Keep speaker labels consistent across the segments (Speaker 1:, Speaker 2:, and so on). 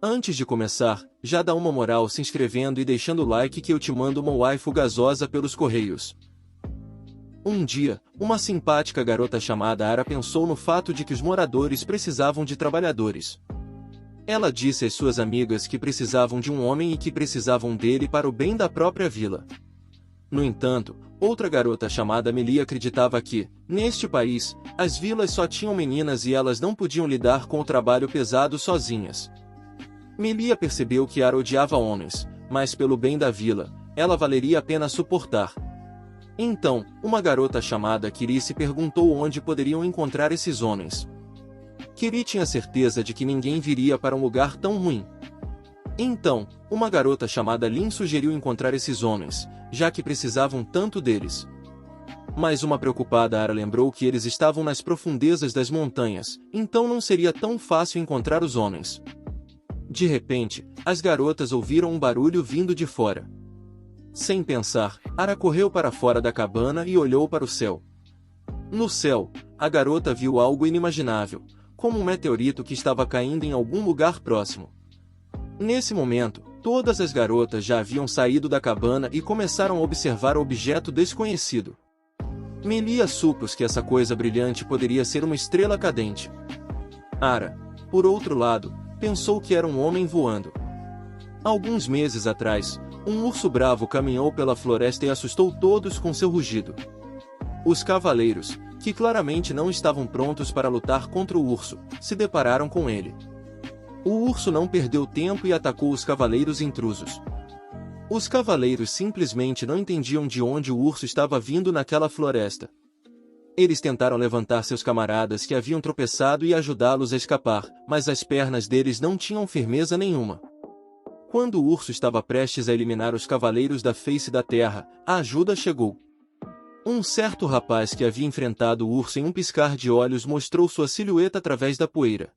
Speaker 1: Antes de começar, já dá uma moral se inscrevendo e deixando o like que eu te mando uma waifu gasosa pelos correios. Um dia, uma simpática garota chamada Ara pensou no fato de que os moradores precisavam de trabalhadores. Ela disse às suas amigas que precisavam de um homem e que precisavam dele para o bem da própria vila. No entanto, outra garota chamada Melia acreditava que, neste país, as vilas só tinham meninas e elas não podiam lidar com o trabalho pesado sozinhas. Melia percebeu que Ara odiava homens, mas pelo bem da vila, ela valeria a pena suportar. Então, uma garota chamada Kiri se perguntou onde poderiam encontrar esses homens. Kiri tinha certeza de que ninguém viria para um lugar tão ruim. Então, uma garota chamada Lin sugeriu encontrar esses homens, já que precisavam tanto deles. Mas uma preocupada Ara lembrou que eles estavam nas profundezas das montanhas, então não seria tão fácil encontrar os homens. De repente, as garotas ouviram um barulho vindo de fora. Sem pensar, Ara correu para fora da cabana e olhou para o céu. No céu, a garota viu algo inimaginável, como um meteorito que estava caindo em algum lugar próximo. Nesse momento, todas as garotas já haviam saído da cabana e começaram a observar o objeto desconhecido. Melia supôs que essa coisa brilhante poderia ser uma estrela cadente. Ara, por outro lado, pensou que era um homem voando. Alguns meses atrás, um urso bravo caminhou pela floresta e assustou todos com seu rugido. Os cavaleiros, que claramente não estavam prontos para lutar contra o urso, se depararam com ele. O urso não perdeu tempo e atacou os cavaleiros intrusos. Os cavaleiros simplesmente não entendiam de onde o urso estava vindo naquela floresta. Eles tentaram levantar seus camaradas que haviam tropeçado e ajudá-los a escapar, mas as pernas deles não tinham firmeza nenhuma. Quando o urso estava prestes a eliminar os cavaleiros da face da terra, a ajuda chegou. Um certo rapaz que havia enfrentado o urso em um piscar de olhos mostrou sua silhueta através da poeira.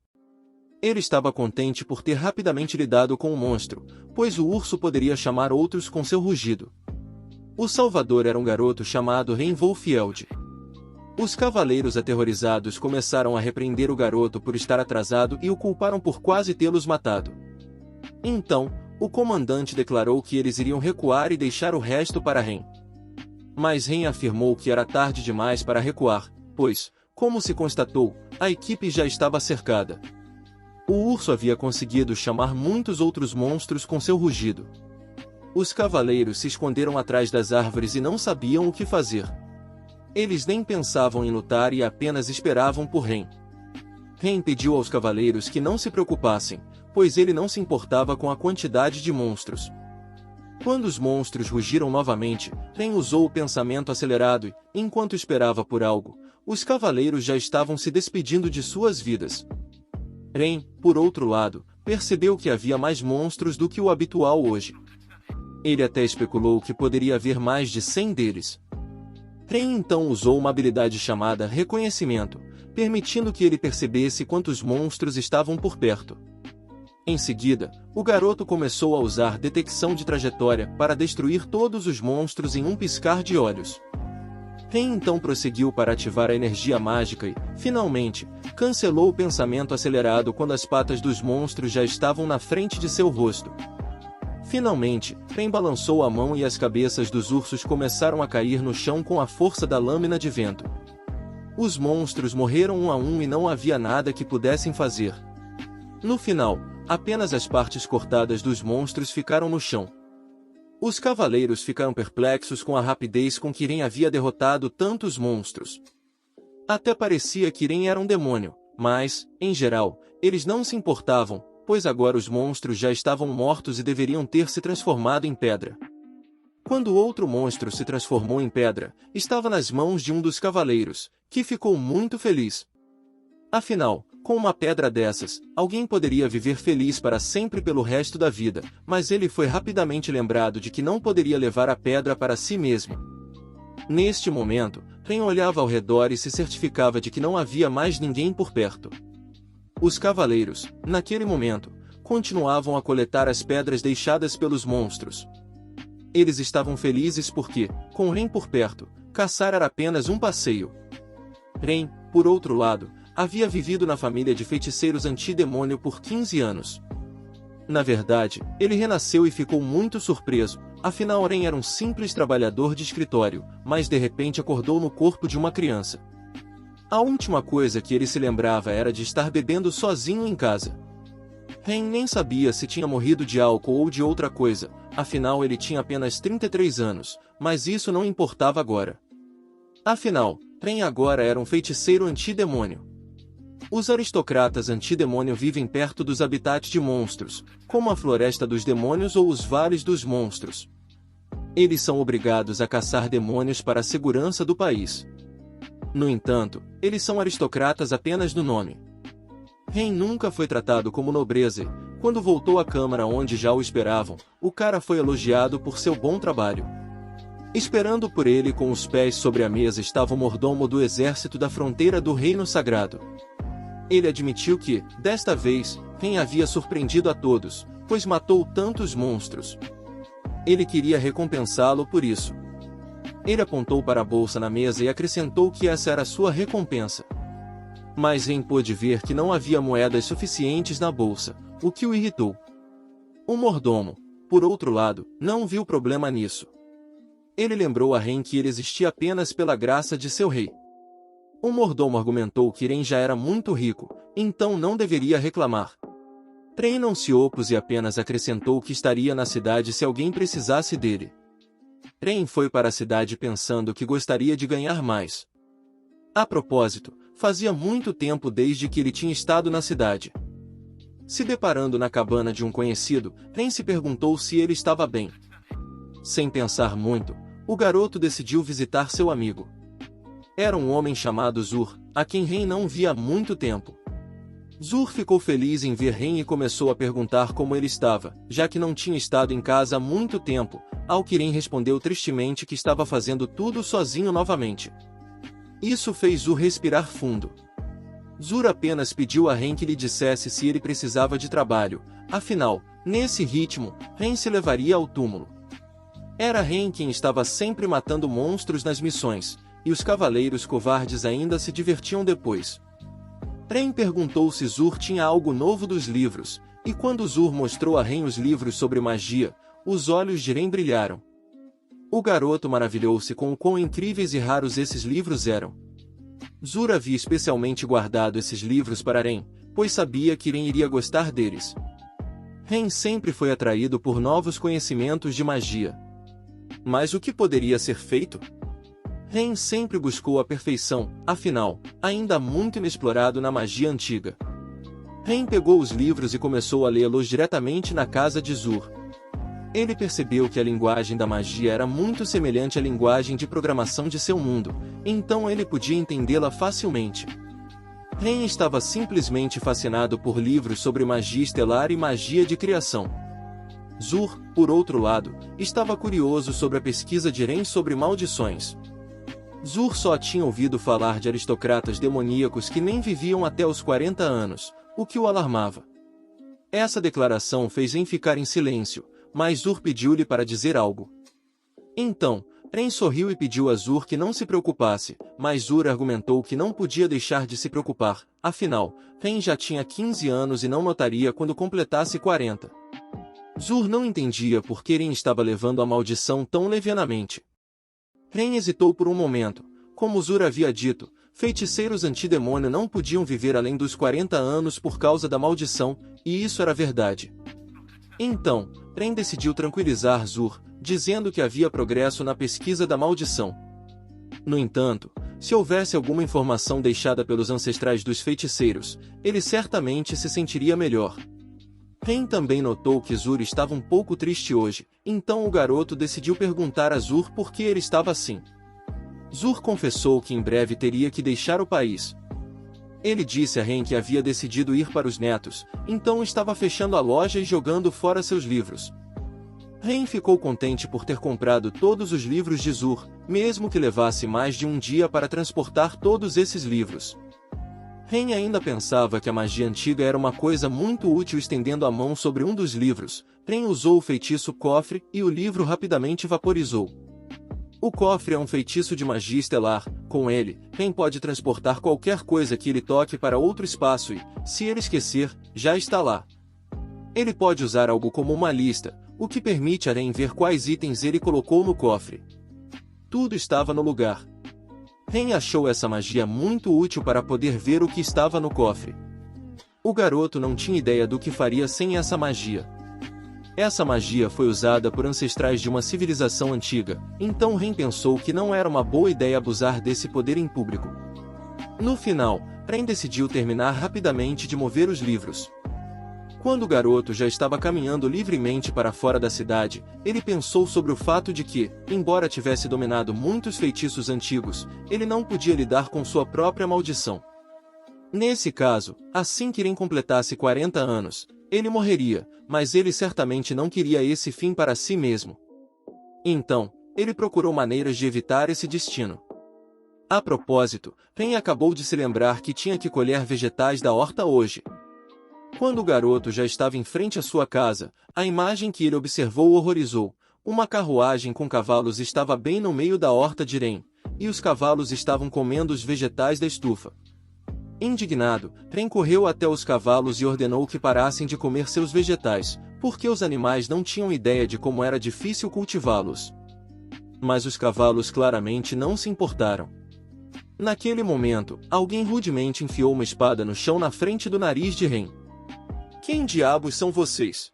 Speaker 1: Ele estava contente por ter rapidamente lidado com o monstro, pois o urso poderia chamar outros com seu rugido. O salvador era um garoto chamado Reinvolfield. Os cavaleiros aterrorizados começaram a repreender o garoto por estar atrasado e o culparam por quase tê-los matado. Então, o comandante declarou que eles iriam recuar e deixar o resto para Ren. Mas Ren afirmou que era tarde demais para recuar, pois, como se constatou, a equipe já estava cercada. O urso havia conseguido chamar muitos outros monstros com seu rugido. Os cavaleiros se esconderam atrás das árvores e não sabiam o que fazer. Eles nem pensavam em lutar e apenas esperavam por Ren. Ren pediu aos cavaleiros que não se preocupassem, pois ele não se importava com a quantidade de monstros. Quando os monstros rugiram novamente, Ren usou o pensamento acelerado e, enquanto esperava por algo, os cavaleiros já estavam se despedindo de suas vidas. Ren, por outro lado, percebeu que havia mais monstros do que o habitual hoje. Ele até especulou que poderia haver mais de 100 deles. Ren então usou uma habilidade chamada Reconhecimento, permitindo que ele percebesse quantos monstros estavam por perto. Em seguida, o garoto começou a usar detecção de trajetória para destruir todos os monstros em um piscar de olhos. Ren então prosseguiu para ativar a energia mágica e, finalmente, cancelou o pensamento acelerado quando as patas dos monstros já estavam na frente de seu rosto. Finalmente, Ren balançou a mão e as cabeças dos ursos começaram a cair no chão com a força da lâmina de vento. Os monstros morreram um a um e não havia nada que pudessem fazer. No final, apenas as partes cortadas dos monstros ficaram no chão. Os cavaleiros ficaram perplexos com a rapidez com que Ren havia derrotado tantos monstros. Até parecia que Ren era um demônio, mas, em geral, eles não se importavam, pois agora os monstros já estavam mortos e deveriam ter se transformado em pedra. Quando outro monstro se transformou em pedra, estava nas mãos de um dos cavaleiros, que ficou muito feliz. Afinal, com uma pedra dessas, alguém poderia viver feliz para sempre pelo resto da vida, mas ele foi rapidamente lembrado de que não poderia levar a pedra para si mesmo. Neste momento, Ren olhava ao redor e se certificava de que não havia mais ninguém por perto. Os cavaleiros, naquele momento, continuavam a coletar as pedras deixadas pelos monstros. Eles estavam felizes porque, com Ren por perto, caçar era apenas um passeio. Ren, por outro lado, havia vivido na família de feiticeiros antidemônio por 15 anos. Na verdade, ele renasceu e ficou muito surpreso, afinal Ren era um simples trabalhador de escritório, mas de repente acordou no corpo de uma criança. A última coisa que ele se lembrava era de estar bebendo sozinho em casa. Ren nem sabia se tinha morrido de álcool ou de outra coisa, afinal ele tinha apenas 33 anos, mas isso não importava agora. Afinal, Ren agora era um feiticeiro antidemônio. Os aristocratas antidemônio vivem perto dos habitats de monstros, como a Floresta dos Demônios ou os Vales dos Monstros. Eles são obrigados a caçar demônios para a segurança do país. No entanto, eles são aristocratas apenas no nome. Ren nunca foi tratado como nobreza e, quando voltou à câmara onde já o esperavam, o cara foi elogiado por seu bom trabalho. Esperando por ele com os pés sobre a mesa estava o mordomo do exército da fronteira do Reino Sagrado. Ele admitiu que, desta vez, Ren havia surpreendido a todos, pois matou tantos monstros. Ele queria recompensá-lo por isso. Ele apontou para a bolsa na mesa e acrescentou que essa era sua recompensa. Mas Ren pôde ver que não havia moedas suficientes na bolsa, o que o irritou. O mordomo, por outro lado, não viu problema nisso. Ele lembrou a Ren que ele existia apenas pela graça de seu rei. O mordomo argumentou que Ren já era muito rico, então não deveria reclamar. Ren não se opôs e apenas acrescentou que estaria na cidade se alguém precisasse dele. Ren foi para a cidade pensando que gostaria de ganhar mais. A propósito, fazia muito tempo desde que ele tinha estado na cidade. Se deparando na cabana de um conhecido, Ren se perguntou se ele estava bem. Sem pensar muito, o garoto decidiu visitar seu amigo. Era um homem chamado Zur, a quem Ren não via há muito tempo. Zur ficou feliz em ver Ren e começou a perguntar como ele estava, já que não tinha estado em casa há muito tempo, ao que Ren respondeu tristemente que estava fazendo tudo sozinho novamente. Isso fez Zur respirar fundo. Zur apenas pediu a Ren que lhe dissesse se ele precisava de trabalho, afinal, nesse ritmo, Ren se levaria ao túmulo. Era Ren quem estava sempre matando monstros nas missões, e os cavaleiros covardes ainda se divertiam depois. Ren perguntou se Zur tinha algo novo dos livros, e quando Zur mostrou a Ren os livros sobre magia, os olhos de Ren brilharam. O garoto maravilhou-se com o quão incríveis e raros esses livros eram. Zur havia especialmente guardado esses livros para Ren, pois sabia que Ren iria gostar deles. Ren sempre foi atraído por novos conhecimentos de magia. Mas o que poderia ser feito? Ren sempre buscou a perfeição, afinal, ainda muito inexplorado na magia antiga. Ren pegou os livros e começou a lê-los diretamente na casa de Zur. Ele percebeu que a linguagem da magia era muito semelhante à linguagem de programação de seu mundo, então ele podia entendê-la facilmente. Ren estava simplesmente fascinado por livros sobre magia estelar e magia de criação. Zur, por outro lado, estava curioso sobre a pesquisa de Ren sobre maldições. Zur só tinha ouvido falar de aristocratas demoníacos que nem viviam até os 40 anos, o que o alarmava. Essa declaração fez Ren ficar em silêncio, mas Zur pediu-lhe para dizer algo. Então, Ren sorriu e pediu a Zur que não se preocupasse, mas Zur argumentou que não podia deixar de se preocupar, afinal, Ren já tinha 15 anos e não notaria quando completasse 40. Zur não entendia por que Ren estava levando a maldição tão levianamente. Ren hesitou por um momento. Como Zur havia dito, feiticeiros antidemônio não podiam viver além dos 40 anos por causa da maldição, e isso era verdade. Então, Ren decidiu tranquilizar Zur, dizendo que havia progresso na pesquisa da maldição. No entanto, se houvesse alguma informação deixada pelos ancestrais dos feiticeiros, ele certamente se sentiria melhor. Ren também notou que Zur estava um pouco triste hoje, então o garoto decidiu perguntar a Zur por que ele estava assim. Zur confessou que em breve teria que deixar o país. Ele disse a Ren que havia decidido ir para os netos, então estava fechando a loja e jogando fora seus livros. Ren ficou contente por ter comprado todos os livros de Zur, mesmo que levasse mais de um dia para transportar todos esses livros. Ren ainda pensava que a magia antiga era uma coisa muito útil. Estendendo a mão sobre um dos livros, Ren usou o feitiço cofre e o livro rapidamente vaporizou. O cofre é um feitiço de magia estelar. Com ele, Ren pode transportar qualquer coisa que ele toque para outro espaço e, se ele esquecer, já está lá. Ele pode usar algo como uma lista, o que permite a Ren ver quais itens ele colocou no cofre. Tudo estava no lugar. Ren achou essa magia muito útil para poder ver o que estava no cofre. O garoto não tinha ideia do que faria sem essa magia. Essa magia foi usada por ancestrais de uma civilização antiga, então Ren pensou que não era uma boa ideia abusar desse poder em público. No final, Ren decidiu terminar rapidamente de mover os livros. Quando o garoto já estava caminhando livremente para fora da cidade, ele pensou sobre o fato de que, embora tivesse dominado muitos feitiços antigos, ele não podia lidar com sua própria maldição. Nesse caso, assim que Ren completasse 40 anos, ele morreria, mas ele certamente não queria esse fim para si mesmo. Então, ele procurou maneiras de evitar esse destino. A propósito, Ren acabou de se lembrar que tinha que colher vegetais da horta hoje. Quando o garoto já estava em frente à sua casa, a imagem que ele observou o horrorizou. Uma carruagem com cavalos estava bem no meio da horta de Ren, e os cavalos estavam comendo os vegetais da estufa. Indignado, Ren correu até os cavalos e ordenou que parassem de comer seus vegetais, porque os animais não tinham ideia de como era difícil cultivá-los. Mas os cavalos claramente não se importaram. Naquele momento, alguém rudemente enfiou uma espada no chão na frente do nariz de Ren. Quem diabos são vocês?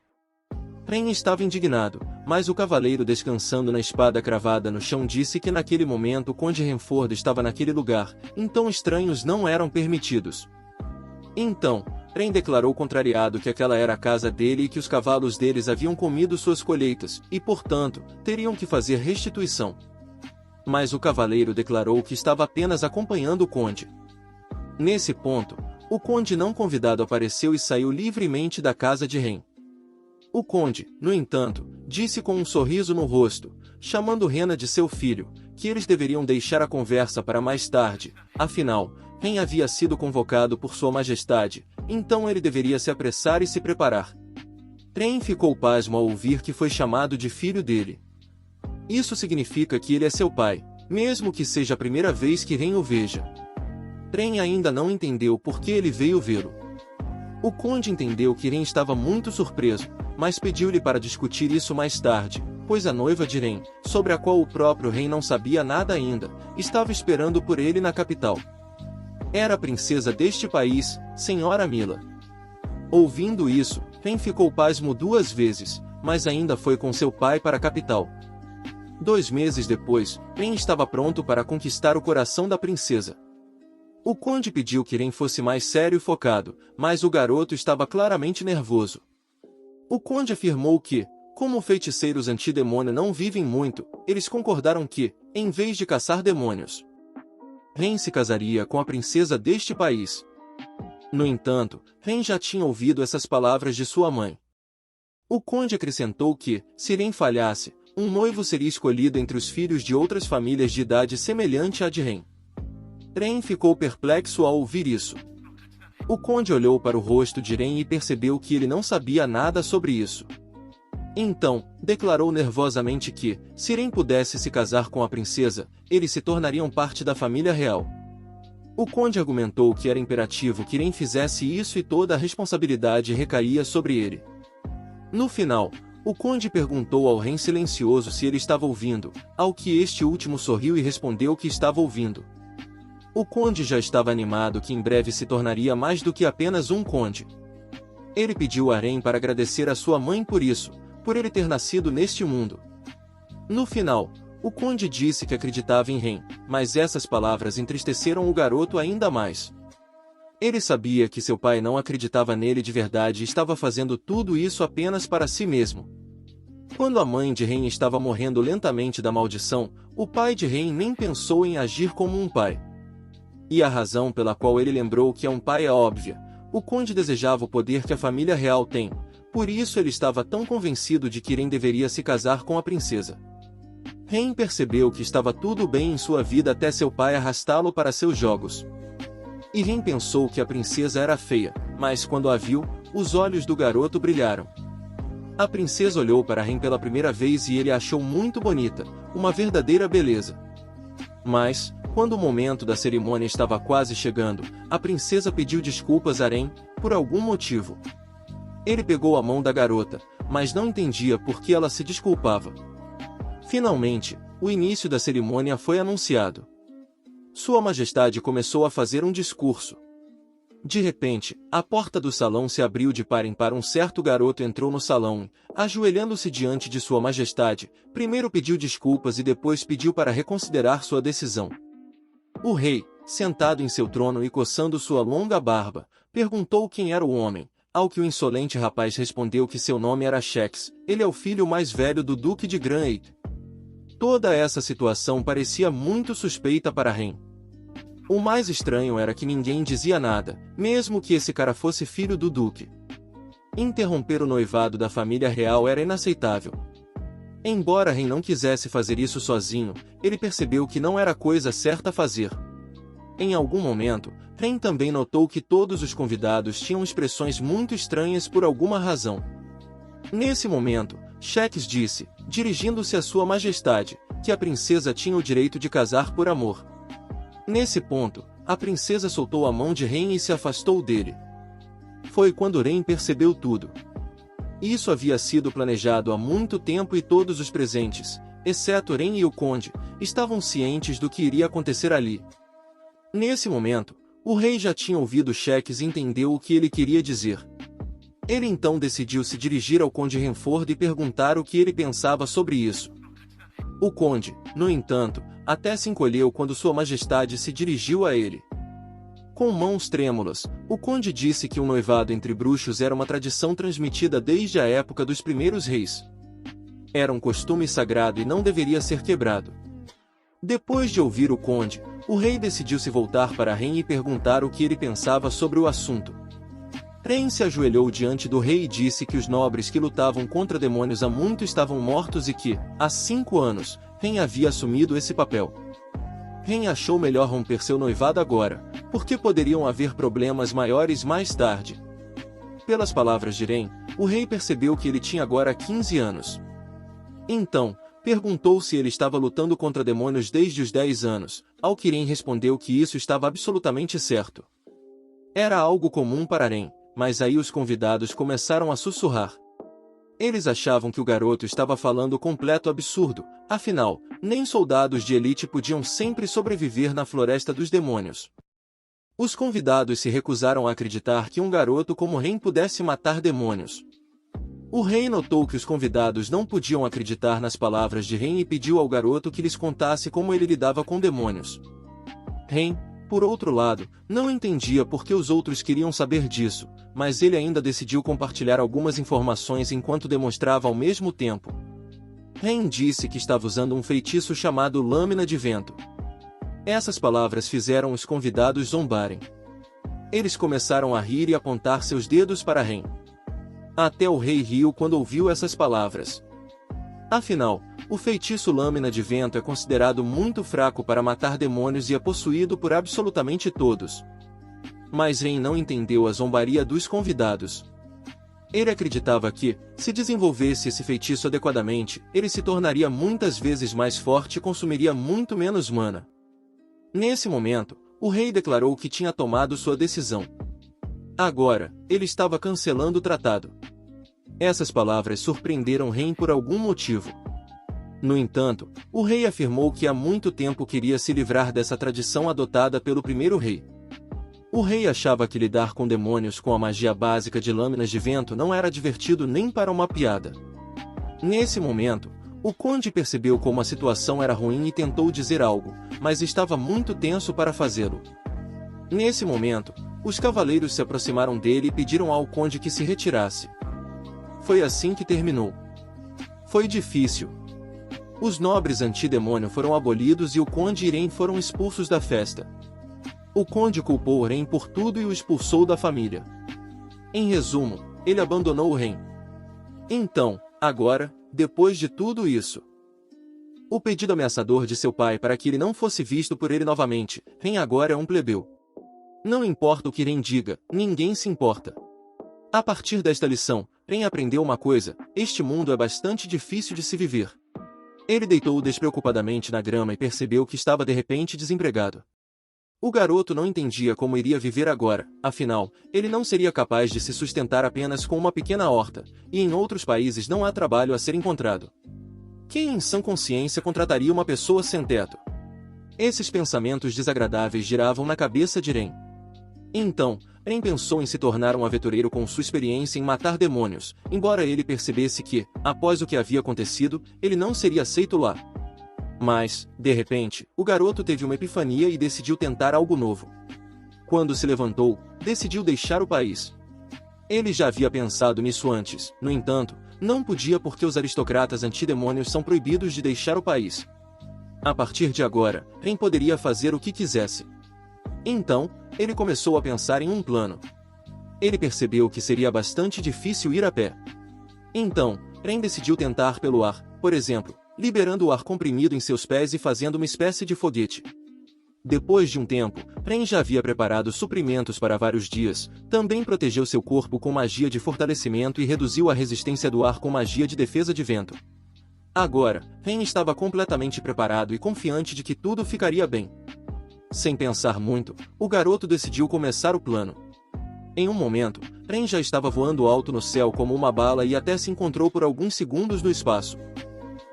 Speaker 1: Ren estava indignado, mas o cavaleiro descansando na espada cravada no chão disse que naquele momento o Conde Renford estava naquele lugar, então estranhos não eram permitidos. Então, Ren declarou contrariado que aquela era a casa dele e que os cavalos deles haviam comido suas colheitas, e portanto, teriam que fazer restituição. Mas o cavaleiro declarou que estava apenas acompanhando o conde. Nesse ponto, o conde não convidado apareceu e saiu livremente da casa de Ren. O conde, no entanto, disse com um sorriso no rosto, chamando Rena de seu filho, que eles deveriam deixar a conversa para mais tarde, afinal, Ren havia sido convocado por sua majestade, então ele deveria se apressar e se preparar. Ren ficou pasmo ao ouvir que foi chamado de filho dele. Isso significa que ele é seu pai, mesmo que seja a primeira vez que Ren o veja. Ren ainda não entendeu por que ele veio vê-lo. O conde entendeu que Ren estava muito surpreso, mas pediu-lhe para discutir isso mais tarde, pois a noiva de Ren, sobre a qual o próprio rei não sabia nada ainda, estava esperando por ele na capital. Era a princesa deste país, Senhora Mila. Ouvindo isso, Ren ficou pasmo 2 vezes, mas ainda foi com seu pai para a capital. 2 meses depois, Ren estava pronto para conquistar o coração da princesa. O conde pediu que Ren fosse mais sério e focado, mas o garoto estava claramente nervoso. O conde afirmou que, como feiticeiros antidemônio não vivem muito, eles concordaram que, em vez de caçar demônios, Ren se casaria com a princesa deste país. No entanto, Ren já tinha ouvido essas palavras de sua mãe. O conde acrescentou que, se Ren falhasse, um noivo seria escolhido entre os filhos de outras famílias de idade semelhante à de Ren. Ren ficou perplexo ao ouvir isso. O conde olhou para o rosto de Ren e percebeu que ele não sabia nada sobre isso. Então, declarou nervosamente que, se Ren pudesse se casar com a princesa, eles se tornariam parte da família real. O conde argumentou que era imperativo que Ren fizesse isso e toda a responsabilidade recaía sobre ele. No final, o conde perguntou ao Ren silencioso se ele estava ouvindo, ao que este último sorriu e respondeu que estava ouvindo. O conde já estava animado que em breve se tornaria mais do que apenas um conde. Ele pediu a Ren para agradecer a sua mãe por isso, por ele ter nascido neste mundo. No final, o conde disse que acreditava em Ren, mas essas palavras entristeceram o garoto ainda mais. Ele sabia que seu pai não acreditava nele de verdade e estava fazendo tudo isso apenas para si mesmo. Quando a mãe de Ren estava morrendo lentamente da maldição, o pai de Ren nem pensou em agir como um pai. E a razão pela qual ele lembrou que é um pai é óbvia. O conde desejava o poder que a família real tem, por isso ele estava tão convencido de que Ren deveria se casar com a princesa. Ren percebeu que estava tudo bem em sua vida até seu pai arrastá-lo para seus jogos. E Ren pensou que a princesa era feia, mas quando a viu, os olhos do garoto brilharam. A princesa olhou para Ren pela primeira vez e ele a achou muito bonita, uma verdadeira beleza. Mas, quando o momento da cerimônia estava quase chegando, a princesa pediu desculpas a Ren, por algum motivo. Ele pegou a mão da garota, mas não entendia por que ela se desculpava. Finalmente, o início da cerimônia foi anunciado. Sua Majestade começou a fazer um discurso. De repente, a porta do salão se abriu de par em par. Um certo garoto entrou no salão e, ajoelhando-se diante de Sua Majestade, primeiro pediu desculpas e depois pediu para reconsiderar sua decisão. O rei, sentado em seu trono e coçando sua longa barba, perguntou quem era o homem, ao que o insolente rapaz respondeu que seu nome era Shex, ele é o filho mais velho do Duque de Granade. Toda essa situação parecia muito suspeita para Ren. O mais estranho era que ninguém dizia nada, mesmo que esse cara fosse filho do duque. Interromper o noivado da família real era inaceitável. Embora Ren não quisesse fazer isso sozinho, ele percebeu que não era a coisa certa a fazer. Em algum momento, Ren também notou que todos os convidados tinham expressões muito estranhas por alguma razão. Nesse momento, Shex disse, dirigindo-se a Sua Majestade, que a princesa tinha o direito de casar por amor. Nesse ponto, a princesa soltou a mão de Ren e se afastou dele. Foi quando Ren percebeu tudo. Isso havia sido planejado há muito tempo e todos os presentes, exceto Ren e o conde, estavam cientes do que iria acontecer ali. Nesse momento, o rei já tinha ouvido Shex e entendeu o que ele queria dizer. Ele então decidiu se dirigir ao conde Renford e perguntar o que ele pensava sobre isso. O conde, no entanto, até se encolheu quando Sua Majestade se dirigiu a ele. Com mãos trêmulas, o conde disse que um noivado entre bruxos era uma tradição transmitida desde a época dos primeiros reis. Era um costume sagrado e não deveria ser quebrado. Depois de ouvir o conde, o rei decidiu se voltar para Ren e perguntar o que ele pensava sobre o assunto. Ren se ajoelhou diante do rei e disse que os nobres que lutavam contra demônios há muito estavam mortos e que, há 5 anos, Ren havia assumido esse papel. Ren achou melhor romper seu noivado agora, porque poderiam haver problemas maiores mais tarde. Pelas palavras de Ren, o rei percebeu que ele tinha agora 15 anos. Então, perguntou se ele estava lutando contra demônios desde os 10 anos, ao que Ren respondeu que isso estava absolutamente certo. Era algo comum para Ren, mas aí os convidados começaram a sussurrar. Eles achavam que o garoto estava falando completo absurdo, afinal, nem soldados de elite podiam sempre sobreviver na floresta dos demônios. Os convidados se recusaram a acreditar que um garoto como Ren pudesse matar demônios. O rei notou que os convidados não podiam acreditar nas palavras de Ren e pediu ao garoto que lhes contasse como ele lidava com demônios. Ren, por outro lado, não entendia por que os outros queriam saber disso, mas ele ainda decidiu compartilhar algumas informações enquanto demonstrava ao mesmo tempo. Ren disse que estava usando um feitiço chamado Lâmina de Vento. Essas palavras fizeram os convidados zombarem. Eles começaram a rir e apontar seus dedos para Ren. Até o rei riu quando ouviu essas palavras. Afinal, o feitiço Lâmina de Vento é considerado muito fraco para matar demônios e é possuído por absolutamente todos. Mas Ren não entendeu a zombaria dos convidados. Ele acreditava que, se desenvolvesse esse feitiço adequadamente, ele se tornaria muitas vezes mais forte e consumiria muito menos mana. Nesse momento, o rei declarou que tinha tomado sua decisão. Agora, ele estava cancelando o tratado. Essas palavras surpreenderam Ren por algum motivo. No entanto, o rei afirmou que há muito tempo queria se livrar dessa tradição adotada pelo primeiro rei. O rei achava que lidar com demônios com a magia básica de lâminas de vento não era divertido nem para uma piada. Nesse momento, o conde percebeu como a situação era ruim e tentou dizer algo, mas estava muito tenso para fazê-lo. Nesse momento, os cavaleiros se aproximaram dele e pediram ao conde que se retirasse. Foi assim que terminou. Foi difícil. Os nobres antidemônio foram abolidos e o conde e Ren foram expulsos da festa. O conde culpou Ren por tudo e o expulsou da família. Em resumo, ele abandonou Ren. Então, agora, depois de tudo isso, o pedido ameaçador de seu pai para que ele não fosse visto por ele novamente, Ren agora é um plebeu. Não importa o que Ren diga, ninguém se importa. A partir desta lição, Ren aprendeu uma coisa: este mundo é bastante difícil de se viver. Ele deitou despreocupadamente na grama e percebeu que estava de repente desempregado. O garoto não entendia como iria viver agora, afinal, ele não seria capaz de se sustentar apenas com uma pequena horta, e em outros países não há trabalho a ser encontrado. Quem em sã consciência contrataria uma pessoa sem teto? Esses pensamentos desagradáveis giravam na cabeça de Ren. Então, Ren pensou em se tornar um aventureiro com sua experiência em matar demônios, embora ele percebesse que, após o que havia acontecido, ele não seria aceito lá. Mas, de repente, o garoto teve uma epifania e decidiu tentar algo novo. Quando se levantou, decidiu deixar o país. Ele já havia pensado nisso antes, no entanto, não podia porque os aristocratas antidemônios são proibidos de deixar o país. A partir de agora, Ren poderia fazer o que quisesse. Então, ele começou a pensar em um plano. Ele percebeu que seria bastante difícil ir a pé. Então, Ren decidiu tentar pelo ar, por exemplo, liberando o ar comprimido em seus pés e fazendo uma espécie de foguete. Depois de um tempo, Ren já havia preparado suprimentos para vários dias, também protegeu seu corpo com magia de fortalecimento e reduziu a resistência do ar com magia de defesa de vento. Agora, Ren estava completamente preparado e confiante de que tudo ficaria bem. Sem pensar muito, o garoto decidiu começar o plano. Em um momento, Ren já estava voando alto no céu como uma bala e até se encontrou por alguns segundos no espaço.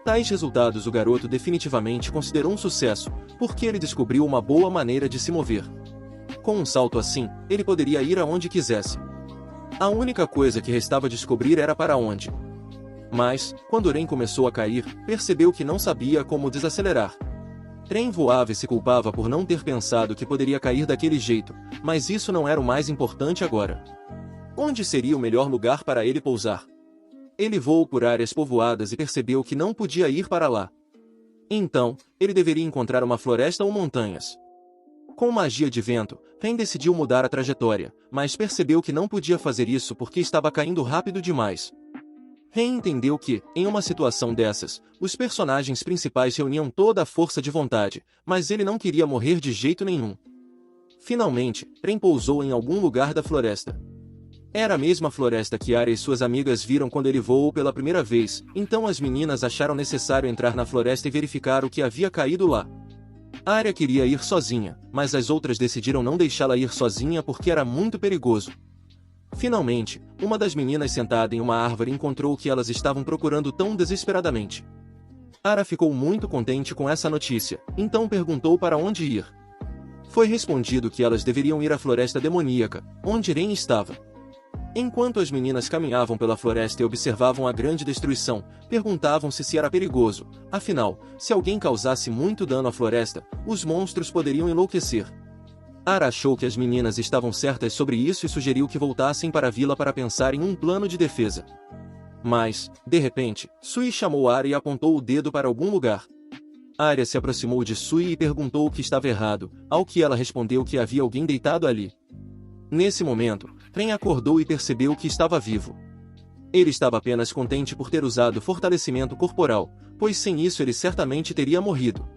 Speaker 1: Tais resultados o garoto definitivamente considerou um sucesso, porque ele descobriu uma boa maneira de se mover. Com um salto assim, ele poderia ir aonde quisesse. A única coisa que restava descobrir era para onde. Mas, quando Ren começou a cair, percebeu que não sabia como desacelerar. Ren voava e se culpava por não ter pensado que poderia cair daquele jeito, mas isso não era o mais importante agora. Onde seria o melhor lugar para ele pousar? Ele voou por áreas povoadas e percebeu que não podia ir para lá. Então, ele deveria encontrar uma floresta ou montanhas. Com magia de vento, Ren decidiu mudar a trajetória, mas percebeu que não podia fazer isso porque estava caindo rápido demais. Ren entendeu que, em uma situação dessas, os personagens principais reuniam toda a força de vontade, mas ele não queria morrer de jeito nenhum. Finalmente, Ren pousou em algum lugar da floresta. Era a mesma floresta que Arya e suas amigas viram quando ele voou pela primeira vez, então as meninas acharam necessário entrar na floresta e verificar o que havia caído lá. Arya queria ir sozinha, mas as outras decidiram não deixá-la ir sozinha porque era muito perigoso. Finalmente, uma das meninas sentada em uma árvore encontrou o que elas estavam procurando tão desesperadamente. Arya ficou muito contente com essa notícia, então perguntou para onde ir. Foi respondido que elas deveriam ir à floresta demoníaca, onde Ren estava. Enquanto as meninas caminhavam pela floresta e observavam a grande destruição, perguntavam-se se era perigoso, afinal, se alguém causasse muito dano à floresta, os monstros poderiam enlouquecer. Ara achou que as meninas estavam certas sobre isso e sugeriu que voltassem para a vila para pensar em um plano de defesa. Mas, de repente, Sui chamou Arya e apontou o dedo para algum lugar. Arya se aproximou de Sui e perguntou o que estava errado, ao que ela respondeu que havia alguém deitado ali. Nesse momento, Ren acordou e percebeu que estava vivo. Ele estava apenas contente por ter usado fortalecimento corporal, pois sem isso ele certamente teria morrido.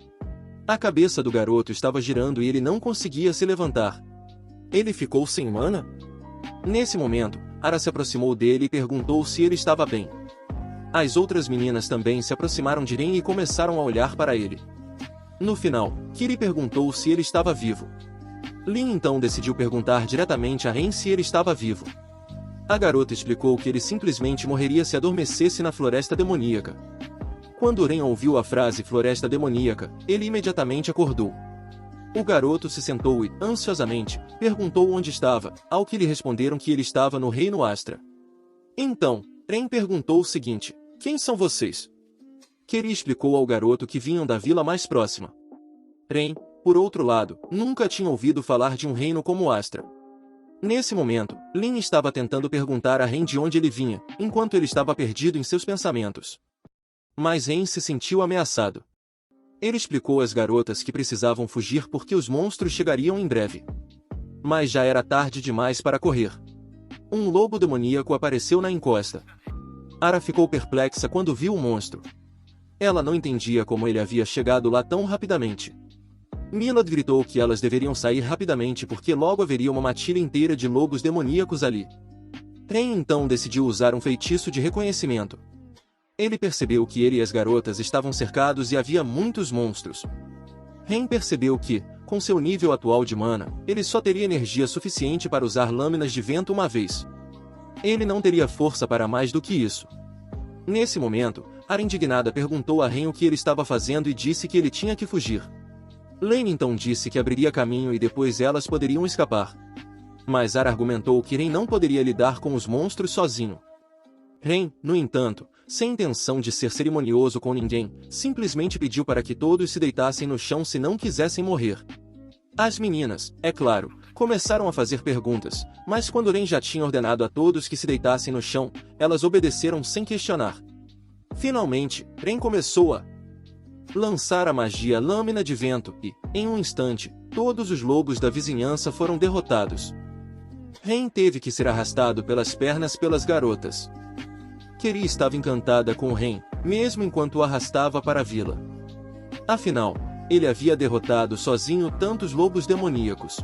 Speaker 1: A cabeça do garoto estava girando e ele não conseguia se levantar. Ele ficou sem mana? Nesse momento, Ara se aproximou dele e perguntou se ele estava bem. As outras meninas também se aproximaram de Ren e começaram a olhar para ele. No final, Kiri perguntou se ele estava vivo. Lin então decidiu perguntar diretamente a Ren se ele estava vivo. A garota explicou que ele simplesmente morreria se adormecesse na floresta demoníaca. Quando Ren ouviu a frase floresta demoníaca, ele imediatamente acordou. O garoto se sentou e, ansiosamente, perguntou onde estava, ao que lhe responderam que ele estava no Reino Astra. Então, Ren perguntou o seguinte: quem são vocês? Kiri explicou ao garoto que vinham da vila mais próxima. Ren, por outro lado, nunca tinha ouvido falar de um reino como Astra. Nesse momento, Lin estava tentando perguntar a Ren de onde ele vinha, enquanto ele estava perdido em seus pensamentos. Mas Ren se sentiu ameaçado. Ele explicou às garotas que precisavam fugir porque os monstros chegariam em breve. Mas já era tarde demais para correr. Um lobo demoníaco apareceu na encosta. Ara ficou perplexa quando viu o monstro. Ela não entendia como ele havia chegado lá tão rapidamente. Milad gritou que elas deveriam sair rapidamente porque logo haveria uma matilha inteira de lobos demoníacos ali. Ren então decidiu usar um feitiço de reconhecimento. Ele percebeu que ele e as garotas estavam cercados e havia muitos monstros. Ren percebeu que, Com seu nível atual de mana, ele só teria energia suficiente para usar lâminas de vento uma vez. Ele não teria força para mais do que isso. Nesse momento, Ara indignada perguntou a Ren o que ele estava fazendo e disse que ele tinha que fugir. Lane então disse que abriria caminho e depois elas poderiam escapar. Mas Ara argumentou que Ren não poderia lidar com os monstros sozinho. Ren, no entanto, sem intenção de ser cerimonioso com ninguém, simplesmente pediu para que todos se deitassem no chão se não quisessem morrer. As meninas, é claro, começaram a fazer perguntas, mas quando Ren já tinha ordenado a todos que se deitassem no chão, elas obedeceram sem questionar. Finalmente, Ren começou a lançar a magia Lâmina de Vento e, em um instante, todos os lobos da vizinhança foram derrotados. Ren teve que ser arrastado pelas pernas pelas garotas. Keri estava encantada com Ren, mesmo enquanto o arrastava para a vila. Afinal, ele havia derrotado sozinho tantos lobos demoníacos.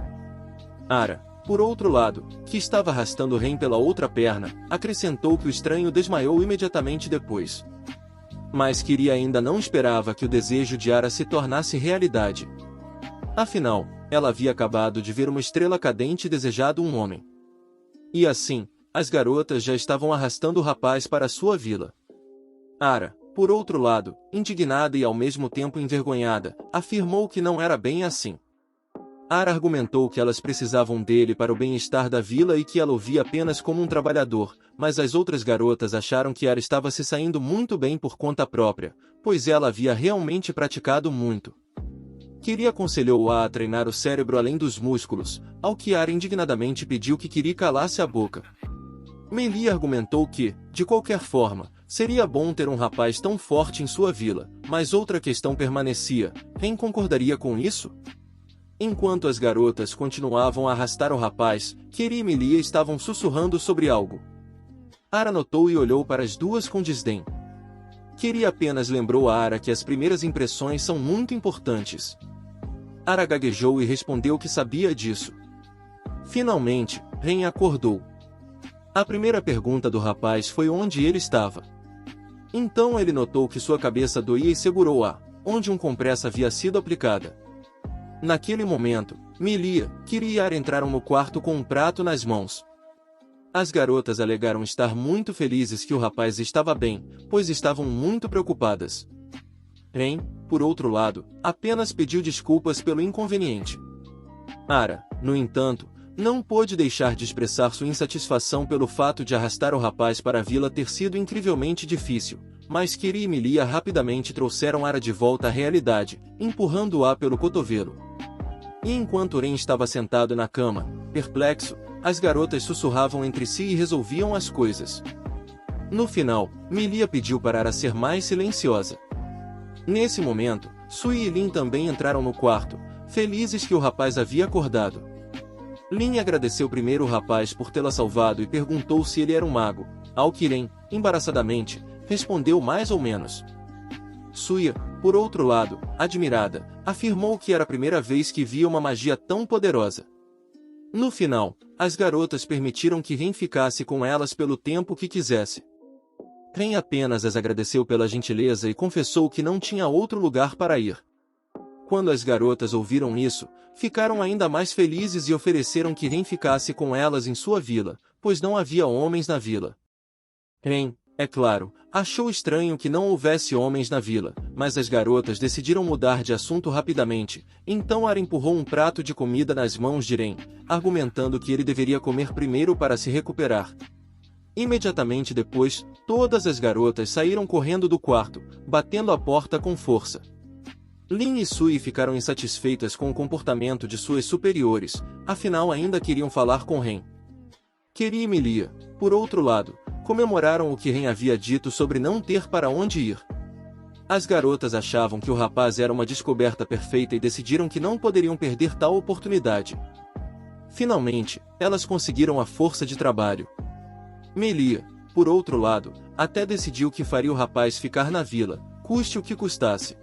Speaker 1: Ara, por outro lado, que estava arrastando Ren pela outra perna, acrescentou que o estranho desmaiou imediatamente depois. Mas Keri ainda não esperava que o desejo de Ara se tornasse realidade. Afinal, ela havia acabado de ver uma estrela cadente e desejado um homem. E assim, as garotas já estavam arrastando o rapaz para sua vila. Ara, por outro lado, indignada e ao mesmo tempo envergonhada, afirmou que não era bem assim. Ara argumentou que elas precisavam dele para o bem-estar da vila e que ela o via apenas como um trabalhador, mas as outras garotas acharam que Ara estava se saindo muito bem por conta própria, pois ela havia realmente praticado muito. Keri aconselhou-a a treinar o cérebro além dos músculos, ao que Ara indignadamente pediu que Keri calasse a boca. Melia argumentou que, de qualquer forma, seria bom ter um rapaz tão forte em sua vila, mas outra questão permanecia: Ren concordaria com isso? Enquanto as garotas continuavam a arrastar o rapaz, Keri e Melia estavam sussurrando sobre algo. Ara notou e olhou para as duas com desdém. Keri apenas lembrou a Ara que as primeiras impressões são muito importantes. Ara gaguejou e respondeu que sabia disso. Finalmente, Ren acordou. A primeira pergunta do rapaz foi onde ele estava. Então ele notou que sua cabeça doía e segurou-a, onde um compressa havia sido aplicada. Naquele momento, Melia, Keri e Ara entraram no quarto com um prato nas mãos. As garotas alegaram estar muito felizes que o rapaz estava bem, pois estavam muito preocupadas. Ren, por outro lado, apenas pediu desculpas pelo inconveniente. Ara, no entanto, não pôde deixar de expressar sua insatisfação pelo fato de arrastar o rapaz para a vila ter sido incrivelmente difícil, mas Keri e Melia rapidamente trouxeram Ara de volta à realidade, empurrando-a pelo cotovelo. E enquanto Ren estava sentado na cama, perplexo, as garotas sussurravam entre si e resolviam as coisas. No final, Melia pediu para Ara ser mais silenciosa. Nesse momento, Sui e Lin também entraram no quarto, felizes que o rapaz havia acordado. Lin agradeceu primeiro o rapaz por tê-la salvado e perguntou se ele era um mago, ao que Ren, embaraçadamente, respondeu mais ou menos. Suia, por outro lado, admirada, afirmou que era a primeira vez que via uma magia tão poderosa. No final, as garotas permitiram que Ren ficasse com elas pelo tempo que quisesse. Ren apenas as agradeceu pela gentileza e confessou que não tinha outro lugar para ir. Quando as garotas ouviram isso, ficaram ainda mais felizes e ofereceram que Ren ficasse com elas em sua vila, pois não havia homens na vila. Ren, é claro, achou estranho que não houvesse homens na vila, mas as garotas decidiram mudar de assunto rapidamente, então Ara empurrou um prato de comida nas mãos de Ren, argumentando que ele deveria comer primeiro para se recuperar. Imediatamente depois, todas as garotas saíram correndo do quarto, batendo a porta com força. Lin e Sui ficaram insatisfeitas com o comportamento de suas superiores, afinal ainda queriam falar com Ren. Keri e Melia, por outro lado, comemoraram o que Ren havia dito sobre não ter para onde ir. As garotas achavam que o rapaz era uma descoberta perfeita e decidiram que não poderiam perder tal oportunidade. Finalmente, elas conseguiram a força de trabalho. Melia, por outro lado, até decidiu que faria o rapaz ficar na vila, custe o que custasse.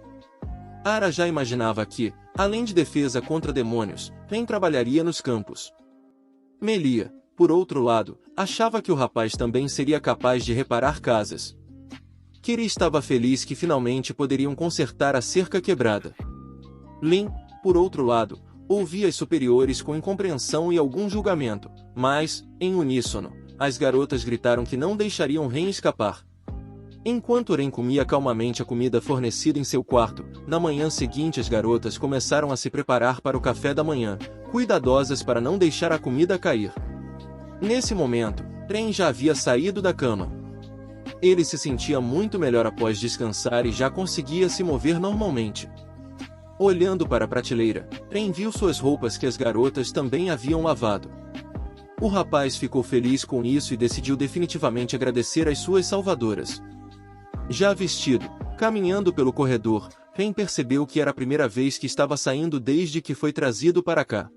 Speaker 1: Ara já imaginava que, além de defesa contra demônios, Ren trabalharia nos campos. Melia, por outro lado, achava que o rapaz também seria capaz de reparar casas. Keri estava feliz que finalmente poderiam consertar a cerca quebrada. Lin, por outro lado, ouvia as superiores com incompreensão e algum julgamento, mas, em uníssono, as garotas gritaram que não deixariam Ren escapar. Enquanto Ren comia calmamente a comida fornecida em seu quarto, na manhã seguinte as garotas começaram a se preparar para o café da manhã, cuidadosas para não deixar a comida cair. Nesse momento, Ren já havia saído da cama. Ele se sentia muito melhor após descansar e já conseguia se mover normalmente. Olhando para a prateleira, Ren viu suas roupas que as garotas também haviam lavado. O rapaz ficou feliz com isso e decidiu definitivamente agradecer às suas salvadoras. Já vestido, caminhando pelo corredor, Ren percebeu que era a primeira vez que estava saindo desde que foi trazido para cá.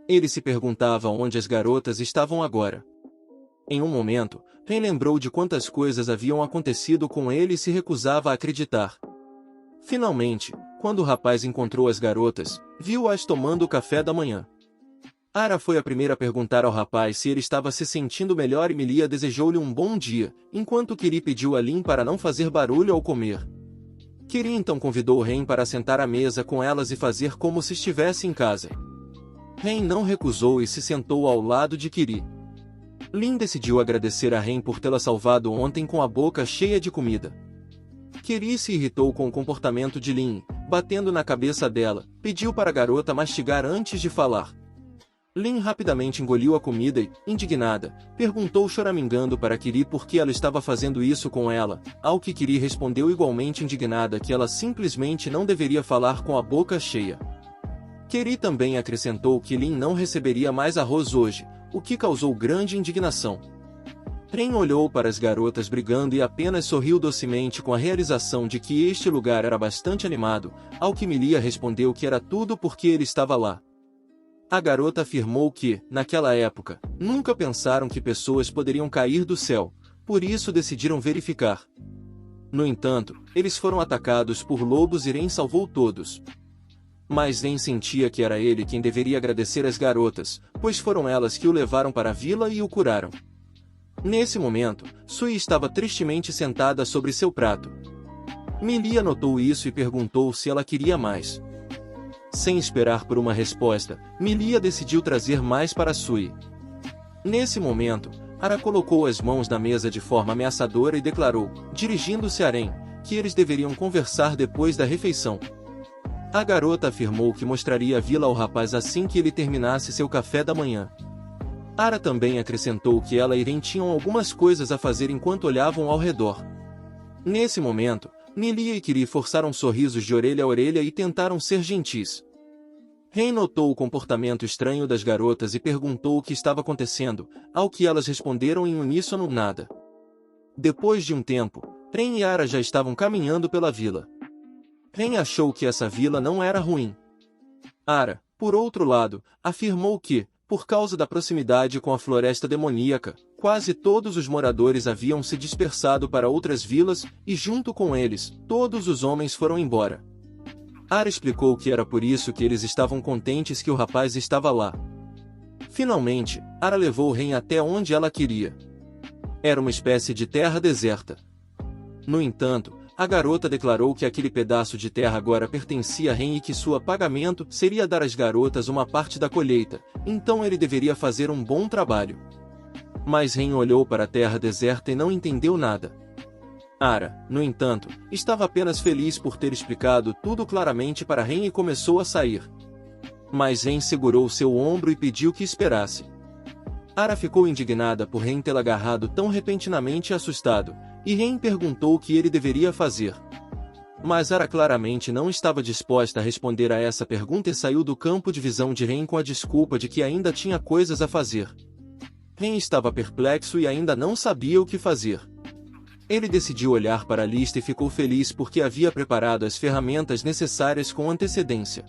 Speaker 1: Ele se perguntava onde as garotas estavam agora. Em um momento, Ren lembrou de quantas coisas haviam acontecido com ele e se recusava a acreditar. Finalmente, quando o rapaz encontrou as garotas, viu-as tomando o café da manhã. Ara foi a primeira a perguntar ao rapaz se ele estava se sentindo melhor e Milia desejou-lhe um bom dia, enquanto Kiri pediu a Lin para não fazer barulho ao comer. Kiri então convidou Ren para sentar à mesa com elas e fazer como se estivesse em casa. Ren não recusou e se sentou ao lado de Kiri. Lin decidiu agradecer a Ren por tê-la salvado ontem com a boca cheia de comida. Kiri se irritou com o comportamento de Lin, batendo na cabeça dela, pediu para a garota mastigar antes de falar. Lin rapidamente engoliu a comida e, indignada, perguntou choramingando para Kiri por que ela estava fazendo isso com ela, ao que Kiri respondeu igualmente indignada que ela simplesmente não deveria falar com a boca cheia. Kiri também acrescentou que Lin não receberia mais arroz hoje, o que causou grande indignação. Ren olhou para as garotas brigando e apenas sorriu docemente com a realização de que este lugar era bastante animado, ao que Milia respondeu que era tudo porque ele estava lá. A garota afirmou que, naquela época, nunca pensaram que pessoas poderiam cair do céu, por isso decidiram verificar. No entanto, eles foram atacados por lobos e Ren salvou todos. Mas Ren sentia que era ele quem deveria agradecer às garotas, pois foram elas que o levaram para a vila e o curaram. Nesse momento, Sui estava tristemente sentada sobre seu prato. Milia notou isso e perguntou se ela queria mais. Sem esperar por uma resposta, Milia decidiu trazer mais para Sui. Nesse momento, Ara colocou as mãos na mesa de forma ameaçadora e declarou, dirigindo-se a Ren, que eles deveriam conversar depois da refeição. A garota afirmou que mostraria a vila ao rapaz assim que ele terminasse seu café da manhã. Ara também acrescentou que ela e Ren tinham algumas coisas a fazer enquanto olhavam ao redor. Nesse momento, Milia e Kiri forçaram sorrisos de orelha a orelha e tentaram ser gentis. Ren notou o comportamento estranho das garotas e perguntou o que estava acontecendo, ao que elas responderam em uníssono nada. Depois de um tempo, Ren e Ara já estavam caminhando pela vila. Ren achou que essa vila não era ruim. Ara, por outro lado, afirmou que, por causa da proximidade com a floresta demoníaca, quase todos os moradores haviam se dispersado para outras vilas, e junto com eles, todos os homens foram embora. Ara explicou que era por isso que eles estavam contentes que o rapaz estava lá. Finalmente, Ara levou Ren até onde ela queria. Era uma espécie de terra deserta. No entanto, a garota declarou que aquele pedaço de terra agora pertencia a Ren e que seu pagamento seria dar às garotas uma parte da colheita, então ele deveria fazer um bom trabalho. Mas Ren olhou para a terra deserta e não entendeu nada. Ara, no entanto, estava apenas feliz por ter explicado tudo claramente para Ren e começou a sair. Mas Ren segurou seu ombro e pediu que esperasse. Ara ficou indignada por Ren tê-la agarrado tão repentinamente e assustado, e Ren perguntou o que ele deveria fazer. Mas Ara claramente não estava disposta a responder a essa pergunta e saiu do campo de visão de Ren com a desculpa de que ainda tinha coisas a fazer. Ren estava perplexo e ainda não sabia o que fazer. Ele decidiu olhar para a lista e ficou feliz porque havia preparado as ferramentas necessárias com antecedência.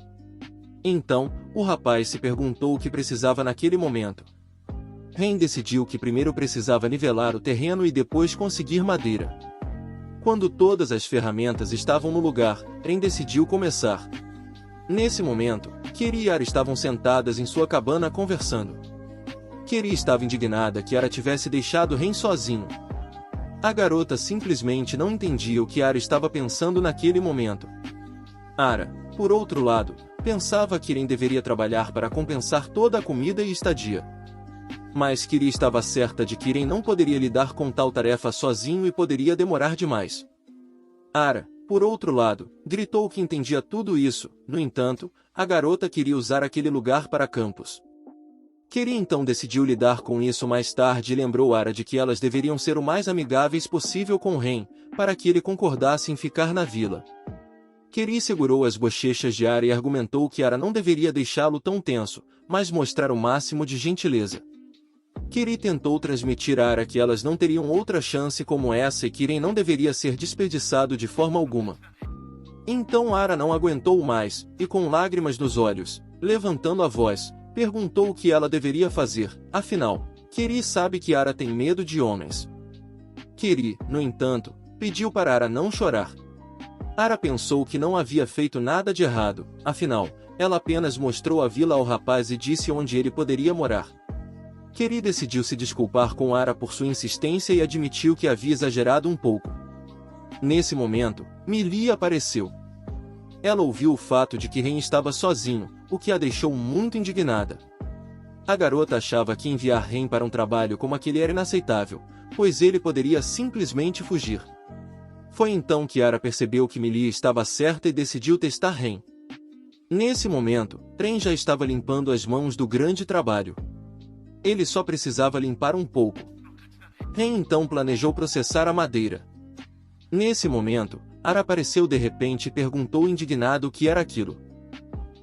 Speaker 1: Então, o rapaz se perguntou o que precisava naquele momento. Ren decidiu que primeiro precisava nivelar o terreno e depois conseguir madeira. Quando todas as ferramentas estavam no lugar, Ren decidiu começar. Nesse momento, Kiri e Ara estavam sentadas em sua cabana conversando. Kiri estava indignada que Ara tivesse deixado Ren sozinho. A garota simplesmente não entendia o que Ara estava pensando naquele momento. Ara, por outro lado, Pensava que Ren deveria trabalhar para compensar toda a comida e estadia. Mas Kiri estava certa de que Ren não poderia lidar com tal tarefa sozinho e poderia demorar demais. Ara, por outro lado, gritou que entendia tudo isso. No entanto, a garota queria usar aquele lugar para campos. Kiri então decidiu lidar com isso mais tarde e lembrou Ara de que elas deveriam ser o mais amigáveis possível com Ren, para que ele concordasse em ficar na vila. Kiri segurou as bochechas de Ara e argumentou que Ara não deveria deixá-lo tão tenso, mas mostrar o máximo de gentileza. Kiri tentou transmitir a Ara que elas não teriam outra chance como essa e que Ren não deveria ser desperdiçado de forma alguma. Então Ara não aguentou mais, e com lágrimas nos olhos, levantando a voz, perguntou o que ela deveria fazer. Afinal, Kiri sabe que Ara tem medo de homens. Kiri, no entanto, pediu para Ara não chorar. Ara pensou que não havia feito nada de errado, afinal, ela apenas mostrou a vila ao rapaz e disse onde ele poderia morar. Kiri decidiu se desculpar com Ara por sua insistência e admitiu que havia exagerado um pouco. Nesse momento, Millie apareceu. Ela ouviu o fato de que Ren estava sozinho, o que a deixou muito indignada. A garota achava que enviar Ren para um trabalho como aquele era inaceitável, pois ele poderia simplesmente fugir. Foi então que Ara percebeu que Millie estava certa e decidiu testar Ren. Nesse momento, Ren já estava limpando as mãos do grande trabalho. Ele só precisava limpar um pouco. Ren então planejou processar a madeira. Nesse momento, Ara apareceu de repente e perguntou indignado o que era aquilo.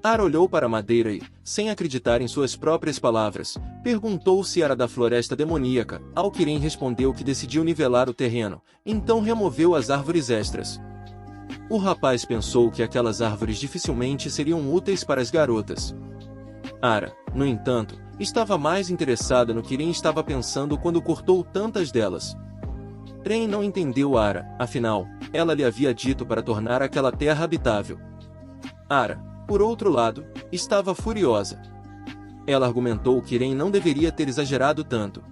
Speaker 1: Ara olhou para a madeira e, sem acreditar em suas próprias palavras, perguntou se era da floresta demoníaca, ao que Ren respondeu que decidiu nivelar o terreno, então removeu as árvores extras. O rapaz pensou que aquelas árvores dificilmente seriam úteis para as garotas. Ara, no entanto, estava mais interessada no que Ren estava pensando quando cortou tantas delas. Ren não entendeu Ara, afinal, ela lhe havia dito para tornar aquela terra habitável. Ara, por outro lado, estava furiosa. Ela argumentou que Ren não deveria ter exagerado tanto.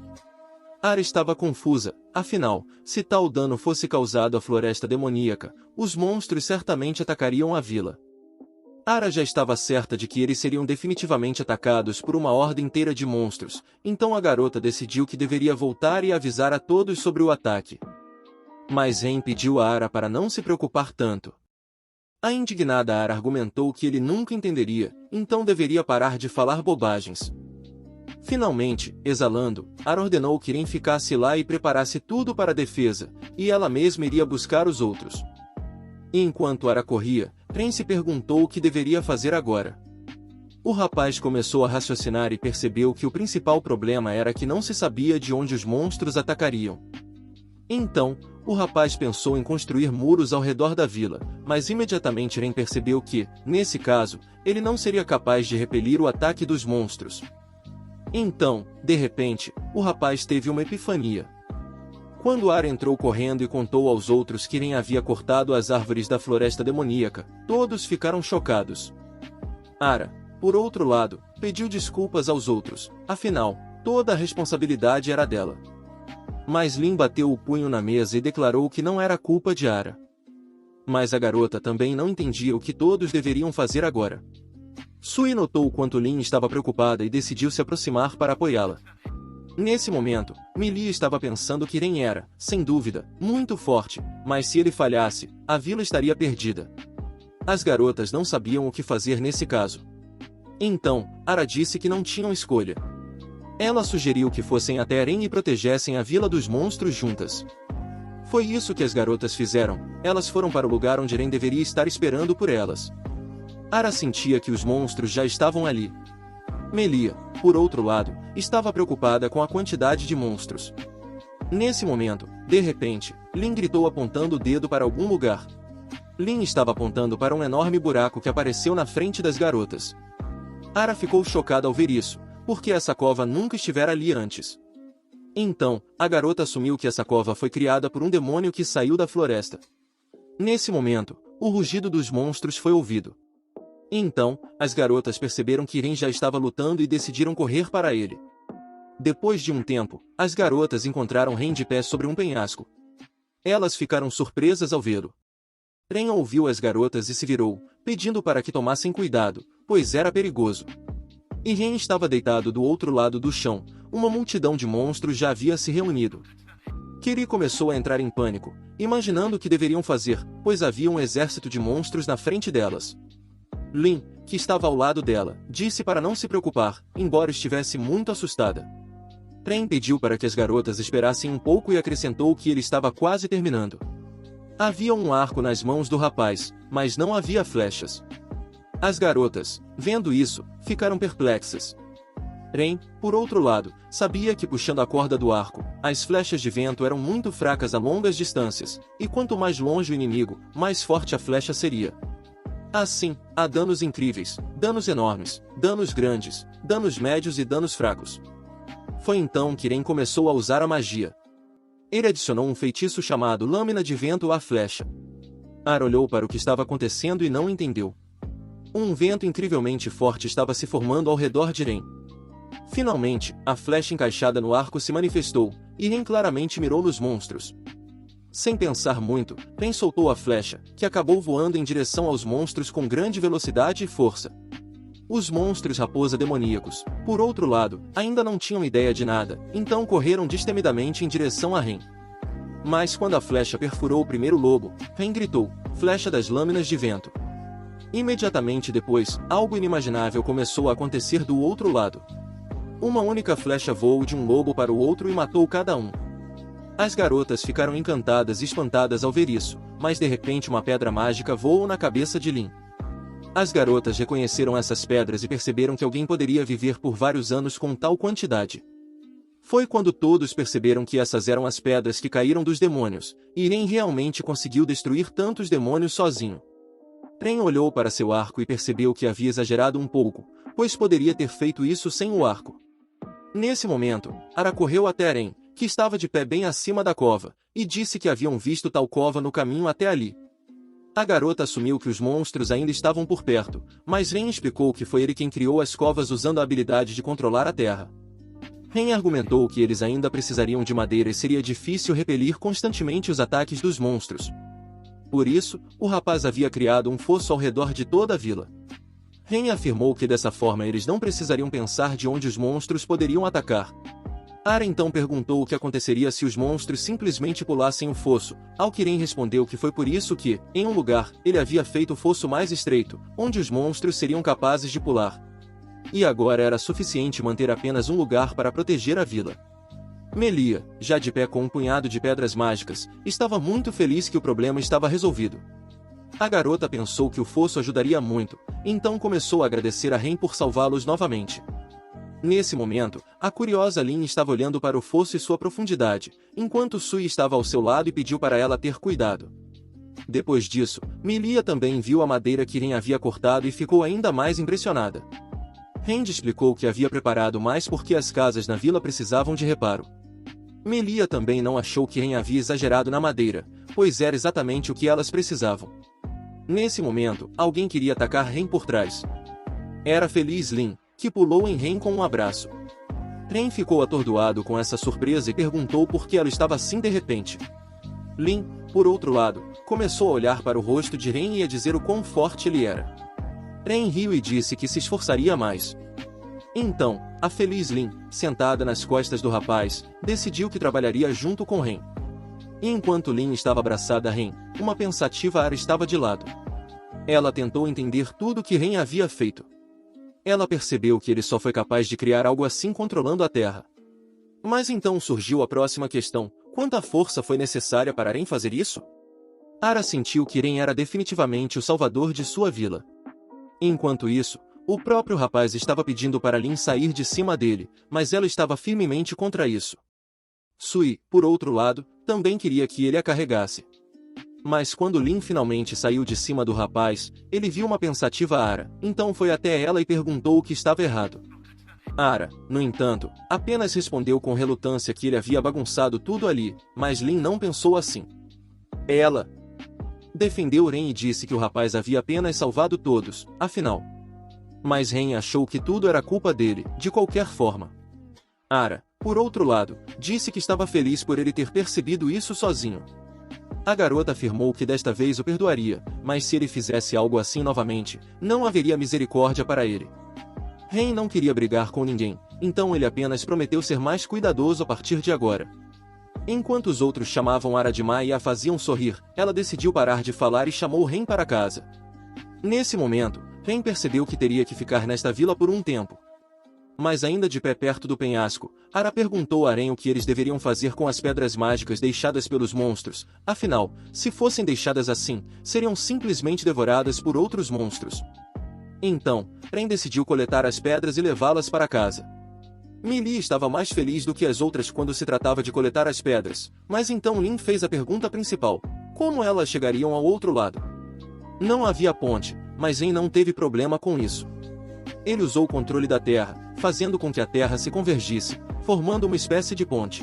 Speaker 1: Ara estava confusa, afinal, se tal dano fosse causado à floresta demoníaca, os monstros certamente atacariam a vila. Ara já estava certa de que eles seriam definitivamente atacados por uma horda inteira de monstros, então a garota decidiu que deveria voltar e avisar a todos sobre o ataque. Mas Ren pediu a Ara para não se preocupar tanto. A indignada Ara argumentou que ele nunca entenderia, então deveria parar de falar bobagens. Finalmente, exalando, Ara ordenou que Ren ficasse lá e preparasse tudo para a defesa, e ela mesma iria buscar os outros. E enquanto Ara corria, Ren se perguntou o que deveria fazer agora. O rapaz começou a raciocinar e percebeu que o principal problema era que não se sabia de onde os monstros atacariam. Então, o rapaz pensou em construir muros ao redor da vila, mas imediatamente Ren percebeu que, nesse caso, ele não seria capaz de repelir o ataque dos monstros. Então, de repente, o rapaz teve uma epifania. Quando Ara entrou correndo e contou aos outros que Ren havia cortado as árvores da floresta demoníaca, todos ficaram chocados. Ara, por outro lado, pediu desculpas aos outros, afinal, toda a responsabilidade era dela. Mas Lin bateu o punho na mesa e declarou que não era culpa de Ara. Mas a garota também não entendia o que todos deveriam fazer agora. Sui notou o quanto Lin estava preocupada e decidiu se aproximar para apoiá-la. Nesse momento, Millie estava pensando que Ren era, sem dúvida, muito forte, mas se ele falhasse, a vila estaria perdida. As garotas não sabiam o que fazer nesse caso. Então, Ara disse que não tinham escolha. Ela sugeriu que fossem até Ren e protegessem a vila dos monstros juntas. Foi isso que as garotas fizeram, elas foram para o lugar onde Ren deveria estar esperando por elas. Ara sentia que os monstros já estavam ali. Melia, por outro lado, estava preocupada com a quantidade de monstros. Nesse momento, de repente, Lin gritou apontando o dedo para algum lugar. Lin estava apontando para um enorme buraco que apareceu na frente das garotas. Ara ficou chocada ao ver isso, porque essa cova nunca estivera ali antes. Então, a garota assumiu que essa cova foi criada por um demônio que saiu da floresta. Nesse momento, o rugido dos monstros foi ouvido. Então, as garotas perceberam que Ren já estava lutando e decidiram correr para ele. Depois de um tempo, as garotas encontraram Ren de pé sobre um penhasco. Elas ficaram surpresas ao vê-lo. Ren ouviu as garotas e se virou, pedindo para que tomassem cuidado, pois era perigoso. E Ren estava deitado do outro lado do chão, uma multidão de monstros já havia se reunido. Kiri começou a entrar em pânico, imaginando o que deveriam fazer, pois havia um exército de monstros na frente delas. Lin, que estava ao lado dela, disse para não se preocupar, embora estivesse muito assustada. Ren pediu para que as garotas esperassem um pouco e acrescentou que ele estava quase terminando. Havia um arco nas mãos do rapaz, mas não havia flechas. As garotas, vendo isso, ficaram perplexas. Ren, por outro lado, sabia que puxando a corda do arco, as flechas de vento eram muito fracas a longas distâncias, e quanto mais longe o inimigo, mais forte a flecha seria. Assim, há danos incríveis, danos enormes, danos grandes, danos médios e danos fracos. Foi então que Ren começou a usar a magia. Ele adicionou um feitiço chamado Lâmina de Vento à flecha. Ara olhou para o que estava acontecendo e não entendeu. Um vento incrivelmente forte estava se formando ao redor de Ren. Finalmente, a flecha encaixada no arco se manifestou, e Ren claramente mirou nos monstros. Sem pensar muito, Ren soltou a flecha, que acabou voando em direção aos monstros com grande velocidade e força. Os monstros raposa demoníacos, por outro lado, ainda não tinham ideia de nada, então correram destemidamente em direção a Ren. Mas quando a flecha perfurou o primeiro lobo, Ren gritou, "Flecha das lâminas de vento." Imediatamente depois, algo inimaginável começou a acontecer do outro lado. Uma única flecha voou de um lobo para o outro e matou cada um. As garotas ficaram encantadas e espantadas ao ver isso, mas de repente uma pedra mágica voou na cabeça de Lin. As garotas reconheceram essas pedras e perceberam que alguém poderia viver por vários anos com tal quantidade. Foi quando todos perceberam que essas eram as pedras que caíram dos demônios, e Ren realmente conseguiu destruir tantos demônios sozinho. Ren olhou para seu arco e percebeu que havia exagerado um pouco, pois poderia ter feito isso sem o arco. Nesse momento, Ara correu até Ren, que estava de pé bem acima da cova, e disse que haviam visto tal cova no caminho até ali. A garota assumiu que os monstros ainda estavam por perto, mas Ren explicou que foi ele quem criou as covas usando a habilidade de controlar a terra. Ren argumentou que eles ainda precisariam de madeira e seria difícil repelir constantemente os ataques dos monstros. Por isso, o rapaz havia criado um fosso ao redor de toda a vila. Ren afirmou que dessa forma eles não precisariam pensar de onde os monstros poderiam atacar. Ara então perguntou o que aconteceria se os monstros simplesmente pulassem o fosso, ao que Ren respondeu que foi por isso que, em um lugar, ele havia feito o fosso mais estreito, onde os monstros seriam capazes de pular. E agora era suficiente manter apenas um lugar para proteger a vila. Melia, já de pé com um punhado de pedras mágicas, estava muito feliz que o problema estava resolvido. A garota pensou que o fosso ajudaria muito, então começou a agradecer a Ren por salvá-los novamente. Nesse momento, a curiosa Lin estava olhando para o fosso e sua profundidade, enquanto Sui estava ao seu lado e pediu para ela ter cuidado. Depois disso, Melia também viu a madeira que Ren havia cortado e ficou ainda mais impressionada. Ren explicou que havia preparado mais porque as casas na vila precisavam de reparo. Melia também não achou que Ren havia exagerado na madeira, pois era exatamente o que elas precisavam. Nesse momento, alguém queria atacar Ren por trás. Era Feliz Lin, que pulou em Ren com um abraço. Ren ficou atordoado com essa surpresa e perguntou por que ela estava assim de repente. Lin, por outro lado, começou a olhar para o rosto de Ren e a dizer o quão forte ele era. Ren riu e disse que se esforçaria mais. Então, a Feliz Lin, sentada nas costas do rapaz, decidiu que trabalharia junto com Ren. E enquanto Lin estava abraçada a Ren, uma pensativa Ara estava de lado. Ela tentou entender tudo o que Ren havia feito. Ela percebeu que ele só foi capaz de criar algo assim controlando a Terra. Mas então surgiu a próxima questão: quanta força foi necessária para Ren fazer isso? Ara sentiu que Ren era definitivamente o salvador de sua vila. Enquanto isso, o próprio rapaz estava pedindo para Lin sair de cima dele, mas ela estava firmemente contra isso. Sui, por outro lado, também queria que ele a carregasse. Mas quando Lin finalmente saiu de cima do rapaz, ele viu uma pensativa Ara, então foi até ela e perguntou o que estava errado. Ara, no entanto, apenas respondeu com relutância que ele havia bagunçado tudo ali, mas Lin não pensou assim. Ela defendeu Ren e disse que o rapaz havia apenas salvado todos, afinal. Mas Ren achou que tudo era culpa dele, de qualquer forma. Ara, por outro lado, disse que estava feliz por ele ter percebido isso sozinho. A garota afirmou que desta vez o perdoaria, mas se ele fizesse algo assim novamente, não haveria misericórdia para ele. Ren não queria brigar com ninguém, então ele apenas prometeu ser mais cuidadoso a partir de agora. Enquanto os outros chamavam Aradimai e a faziam sorrir, ela decidiu parar de falar e chamou Ren para casa. Nesse momento, Ren percebeu que teria que ficar nesta vila por um tempo. Mas ainda de pé perto do penhasco, Ara perguntou a Ren o que eles deveriam fazer com as pedras mágicas deixadas pelos monstros, afinal, se fossem deixadas assim, seriam simplesmente devoradas por outros monstros. Então, Ren decidiu coletar as pedras e levá-las para casa. Millie estava mais feliz do que as outras quando se tratava de coletar as pedras, mas então Lin fez a pergunta principal: como elas chegariam ao outro lado? Não havia ponte, mas Ren não teve problema com isso. Ele usou o controle da terra, fazendo com que a terra se convergisse, formando uma espécie de ponte.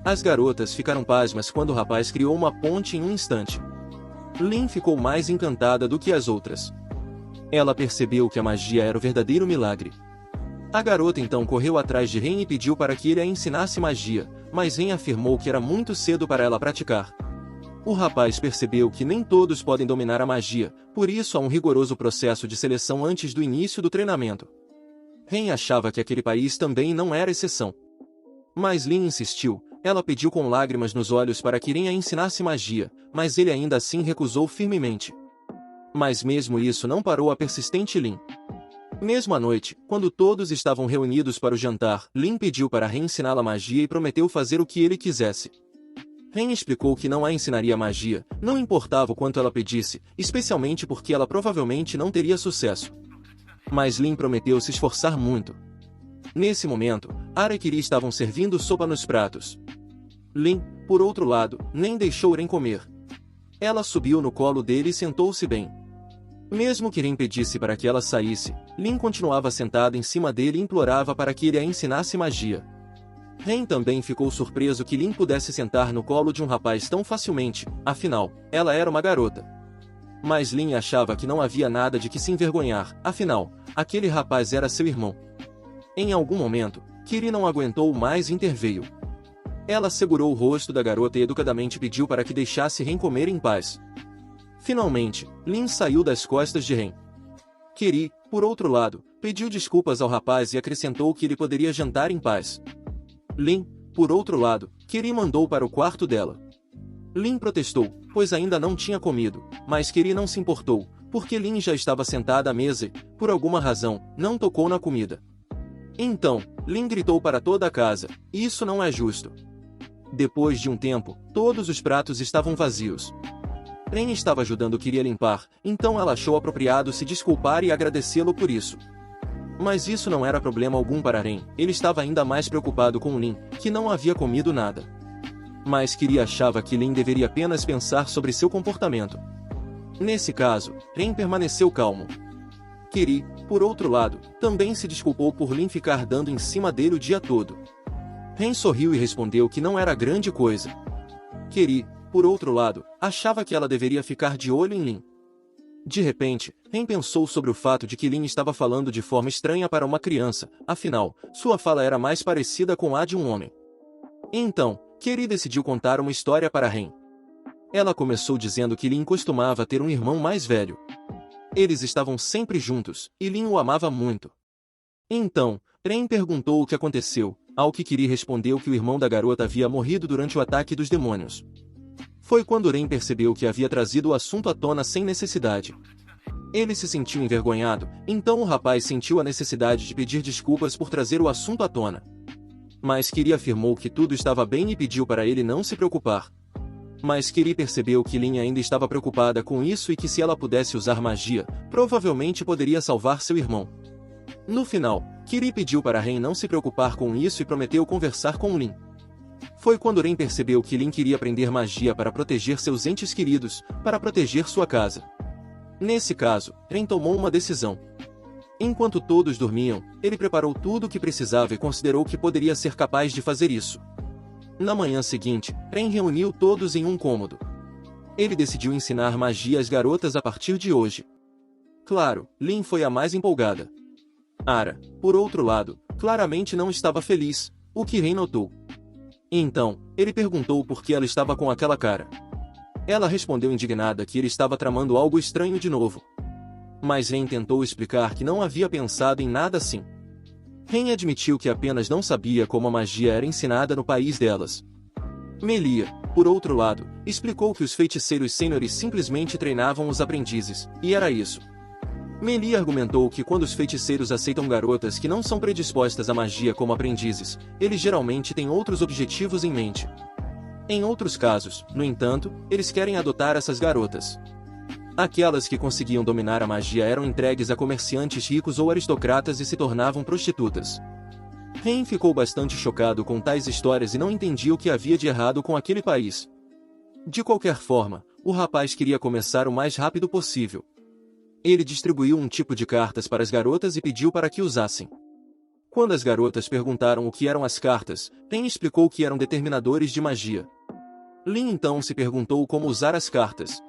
Speaker 1: As garotas ficaram pasmas quando o rapaz criou uma ponte em um instante. Lin ficou mais encantada do que as outras. Ela percebeu que a magia era o verdadeiro milagre. A garota então correu atrás de Ren e pediu para que ele a ensinasse magia, mas Ren afirmou que era muito cedo para ela praticar. O rapaz percebeu que nem todos podem dominar a magia, por isso há um rigoroso processo de seleção antes do início do treinamento. Ren achava que aquele país também não era exceção. Mas Lin insistiu, ela pediu com lágrimas nos olhos para que Ren a ensinasse magia, mas ele ainda assim recusou firmemente. Mas mesmo isso não parou a persistente Lin. Mesmo à noite, quando todos estavam reunidos para o jantar, Lin pediu para Ren ensiná-la magia e prometeu fazer o que ele quisesse. Ren explicou que não a ensinaria magia, não importava o quanto ela pedisse, especialmente porque ela provavelmente não teria sucesso. Mas Lin prometeu se esforçar muito. Nesse momento, Ara e Kiri estavam servindo sopa nos pratos. Lin, por outro lado, nem deixou Ren comer. Ela subiu no colo dele e sentou-se bem. Mesmo que Ren pedisse para que ela saísse, Lin continuava sentada em cima dele e implorava para que ele a ensinasse magia. Ren também ficou surpreso que Lin pudesse sentar no colo de um rapaz tão facilmente, afinal, ela era uma garota. Mas Lin achava que não havia nada de que se envergonhar, afinal, aquele rapaz era seu irmão. Em algum momento, Kiri não aguentou mais e interveio. Ela segurou o rosto da garota e educadamente pediu para que deixasse Ren comer em paz. Finalmente, Lin saiu das costas de Ren. Kiri, por outro lado, pediu desculpas ao rapaz e acrescentou que ele poderia jantar em paz. Lin, por outro lado, Kiri mandou para o quarto dela. Lin protestou, pois ainda não tinha comido, mas Kiri não se importou, porque Lin já estava sentada à mesa e, por alguma razão, não tocou na comida. Então, Lin gritou para toda a casa: isso não é justo. Depois de um tempo, todos os pratos estavam vazios. Ren estava ajudando Kiri a limpar, então ela achou apropriado se desculpar e agradecê-lo por isso. Mas isso não era problema algum para Ren, ele estava ainda mais preocupado com Lin, que não havia comido nada. Mas Kiri achava que Lin deveria apenas pensar sobre seu comportamento. Nesse caso, Ren permaneceu calmo. Kiri, por outro lado, também se desculpou por Lin ficar dando em cima dele o dia todo. Ren sorriu e respondeu que não era grande coisa. Kiri, por outro lado, achava que ela deveria ficar de olho em Lin. De repente, Ren pensou sobre o fato de que Lin estava falando de forma estranha para uma criança, afinal, sua fala era mais parecida com a de um homem. Então, Kiri decidiu contar uma história para Ren. Ela começou dizendo que Lin costumava ter um irmão mais velho. Eles estavam sempre juntos, e Lin o amava muito. Então, Ren perguntou o que aconteceu, ao que Kiri respondeu que o irmão da garota havia morrido durante o ataque dos demônios. Foi quando Ren percebeu que havia trazido o assunto à tona sem necessidade. Ele se sentiu envergonhado, então o rapaz sentiu a necessidade de pedir desculpas por trazer o assunto à tona. Mas Kiri afirmou que tudo estava bem e pediu para ele não se preocupar. Mas Kiri percebeu que Lin ainda estava preocupada com isso e que se ela pudesse usar magia, provavelmente poderia salvar seu irmão. No final, Kiri pediu para Ren não se preocupar com isso e prometeu conversar com Lin. Foi quando Ren percebeu que Lin queria aprender magia para proteger seus entes queridos, para proteger sua casa. Nesse caso, Ren tomou uma decisão. Enquanto todos dormiam, ele preparou tudo o que precisava e considerou que poderia ser capaz de fazer isso. Na manhã seguinte, Ren reuniu todos em um cômodo. Ele decidiu ensinar magia às garotas a partir de hoje. Claro, Lin foi a mais empolgada. Ara, por outro lado, claramente não estava feliz, o que Ren notou. Então, ele perguntou por que ela estava com aquela cara. Ela respondeu indignada que ele estava tramando algo estranho de novo. Mas Ren tentou explicar que não havia pensado em nada assim. Ren admitiu que apenas não sabia como a magia era ensinada no país delas. Melia, por outro lado, explicou que os feiticeiros sêniores simplesmente treinavam os aprendizes, e era isso. Melia argumentou que quando os feiticeiros aceitam garotas que não são predispostas à magia como aprendizes, eles geralmente têm outros objetivos em mente. Em outros casos, no entanto, eles querem adotar essas garotas. Aquelas que conseguiam dominar a magia eram entregues a comerciantes ricos ou aristocratas e se tornavam prostitutas. Ren ficou bastante chocado com tais histórias e não entendia o que havia de errado com aquele país. De qualquer forma, o rapaz queria começar o mais rápido possível. Ele distribuiu um tipo de cartas para as garotas e pediu para que usassem. Quando as garotas perguntaram o que eram as cartas, Ren explicou que eram determinadores de magia. Lin então se perguntou como usar as cartas.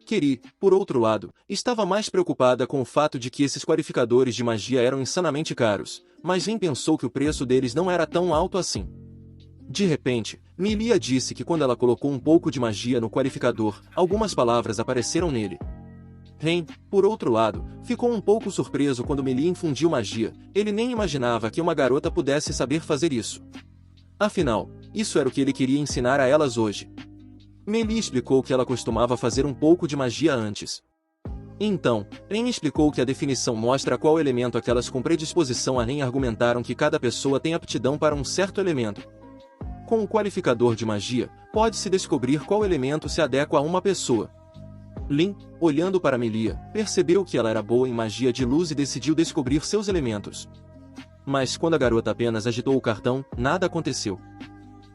Speaker 1: Keri, por outro lado, estava mais preocupada com o fato de que esses qualificadores de magia eram insanamente caros, mas Ren pensou que o preço deles não era tão alto assim. De repente, Melia disse que quando ela colocou um pouco de magia no qualificador, algumas palavras apareceram nele. Ren, por outro lado, ficou um pouco surpreso quando Melia infundiu magia. Ele nem imaginava que uma garota pudesse saber fazer isso. Afinal, isso era o que ele queria ensinar a elas hoje. Melia explicou que ela costumava fazer um pouco de magia antes. Então, Ren explicou que a definição mostra qual elemento aquelas com predisposição a Ren argumentaram que cada pessoa tem aptidão para um certo elemento. Com o qualificador de magia, pode-se descobrir qual elemento se adequa a uma pessoa. Lin, olhando para Melia, percebeu que ela era boa em magia de luz e decidiu descobrir seus elementos. Mas quando a garota apenas agitou o cartão, nada aconteceu.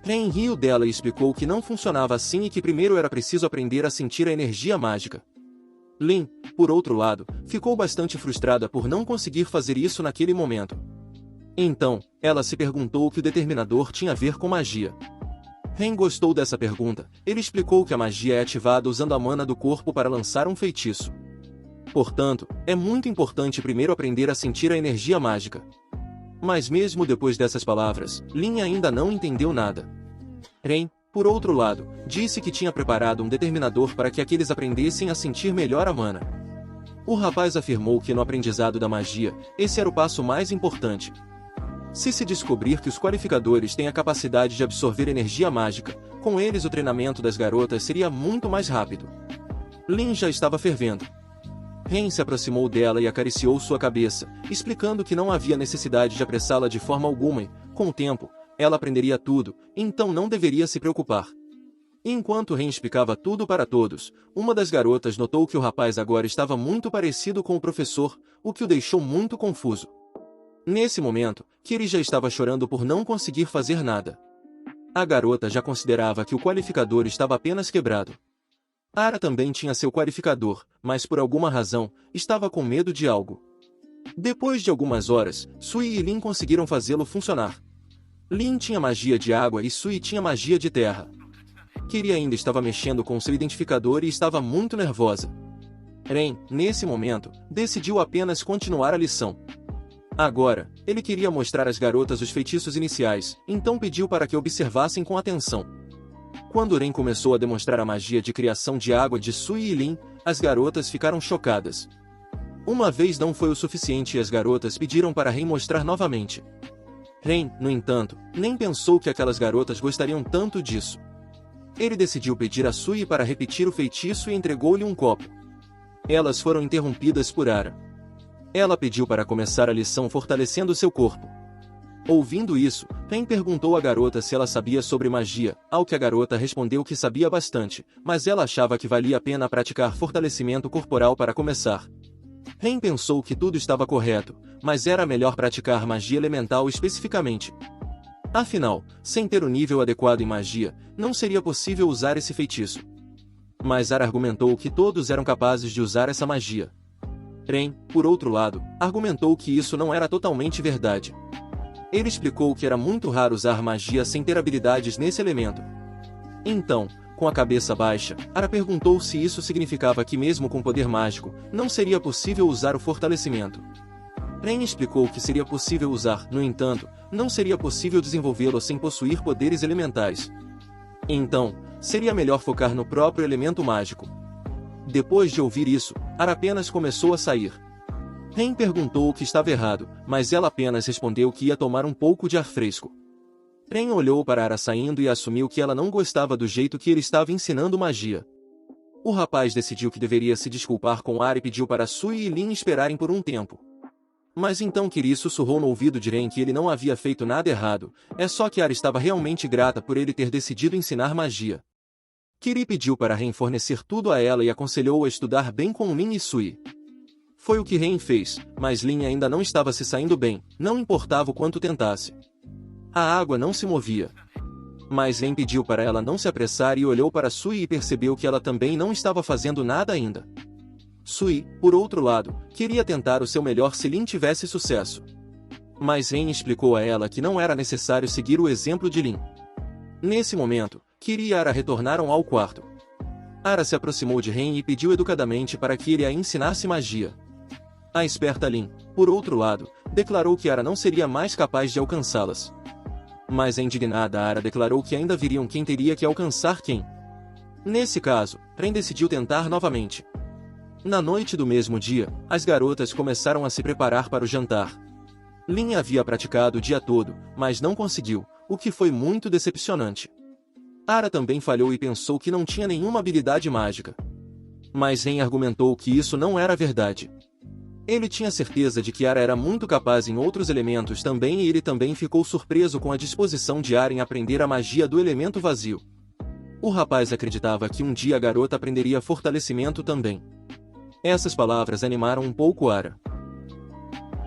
Speaker 1: Ren riu dela e explicou que não funcionava assim e que primeiro era preciso aprender a sentir a energia mágica. Lin, por outro lado, ficou bastante frustrada por não conseguir fazer isso naquele momento. Então, ela se perguntou o que o determinador tinha a ver com magia. Ren gostou dessa pergunta. Ele explicou que a magia é ativada usando a mana do corpo para lançar um feitiço. Portanto, é muito importante primeiro aprender a sentir a energia mágica. Mas mesmo depois dessas palavras, Lin ainda não entendeu nada. Ren, por outro lado, disse que tinha preparado um determinador para que aqueles aprendessem a sentir melhor a mana. O rapaz afirmou que no aprendizado da magia, esse era o passo mais importante. Se descobrir que os qualificadores têm a capacidade de absorver energia mágica, com eles o treinamento das garotas seria muito mais rápido. Lin já estava fervendo. Ren se aproximou dela e acariciou sua cabeça, explicando que não havia necessidade de apressá-la de forma alguma e, com o tempo, ela aprenderia tudo, então não deveria se preocupar. Enquanto Ren explicava tudo para todos, uma das garotas notou que o rapaz agora estava muito parecido com o professor, o que o deixou muito confuso. Nesse momento, Kiri já estava chorando por não conseguir fazer nada. A garota já considerava que o qualificador estava apenas quebrado. Ara também tinha seu qualificador, mas por alguma razão, estava com medo de algo. Depois de algumas horas, Sui e Lin conseguiram fazê-lo funcionar. Lin tinha magia de água e Sui tinha magia de terra. Kiri ainda estava mexendo com seu identificador e estava muito nervosa. Ren, nesse momento, decidiu apenas continuar a lição. Agora, ele queria mostrar às garotas os feitiços iniciais, então pediu para que observassem com atenção. Quando Ren começou a demonstrar a magia de criação de água de Sui e Lin, as garotas ficaram chocadas. Uma vez não foi o suficiente e as garotas pediram para Ren mostrar novamente. Ren, no entanto, nem pensou que aquelas garotas gostariam tanto disso. Ele decidiu pedir a Sui para repetir o feitiço e entregou-lhe um copo. Elas foram interrompidas por Ara. Ela pediu para começar a lição fortalecendo seu corpo. Ouvindo isso, Ren perguntou à garota se ela sabia sobre magia, ao que a garota respondeu que sabia bastante, mas ela achava que valia a pena praticar fortalecimento corporal para começar. Ren pensou que tudo estava correto, mas era melhor praticar magia elemental especificamente. Afinal, sem ter o nível adequado em magia, não seria possível usar esse feitiço. Mas Ara argumentou que todos eram capazes de usar essa magia. Ren, por outro lado, argumentou que isso não era totalmente verdade. Ele explicou que era muito raro usar magia sem ter habilidades nesse elemento. Então, com a cabeça baixa, Ara perguntou se isso significava que mesmo com poder mágico, não seria possível usar o fortalecimento. Ren explicou que seria possível usar, no entanto, não seria possível desenvolvê-lo sem possuir poderes elementais. Então, seria melhor focar no próprio elemento mágico. Depois de ouvir isso, Ara apenas começou a sair. Ren perguntou o que estava errado, mas ela apenas respondeu que ia tomar um pouco de ar fresco. Ren olhou para Ara saindo e assumiu que ela não gostava do jeito que ele estava ensinando magia. O rapaz decidiu que deveria se desculpar com Ara e pediu para Sui e Lin esperarem por um tempo. Mas então Kiri sussurrou no ouvido de Ren que ele não havia feito nada errado, é só que Ara estava realmente grata por ele ter decidido ensinar magia. Kiri pediu para Ren fornecer tudo a ela e aconselhou-a a estudar bem com Lin e Sui. Foi o que Ren fez, mas Lin ainda não estava se saindo bem, não importava o quanto tentasse. A água não se movia. Mas Ren pediu para ela não se apressar e olhou para Sui e percebeu que ela também não estava fazendo nada ainda. Sui, por outro lado, queria tentar o seu melhor se Lin tivesse sucesso. Mas Ren explicou a ela que não era necessário seguir o exemplo de Lin. Nesse momento, Kiri e Ara retornaram ao quarto. Ara se aproximou de Ren e pediu educadamente para que ele a ensinasse magia. A esperta Lin, por outro lado, declarou que Ara não seria mais capaz de alcançá-las. Mas a indignada Ara declarou que ainda viriam quem teria que alcançar quem. Nesse caso, Ren decidiu tentar novamente. Na noite do mesmo dia, as garotas começaram a se preparar para o jantar. Lin havia praticado o dia todo, mas não conseguiu, o que foi muito decepcionante. Ara também falhou e pensou que não tinha nenhuma habilidade mágica. Mas Ren argumentou que isso não era verdade. Ele tinha certeza de que Ara era muito capaz em outros elementos também e ele também ficou surpreso com a disposição de Ara em aprender a magia do elemento vazio. O rapaz acreditava que um dia a garota aprenderia fortalecimento também. Essas palavras animaram um pouco Ara.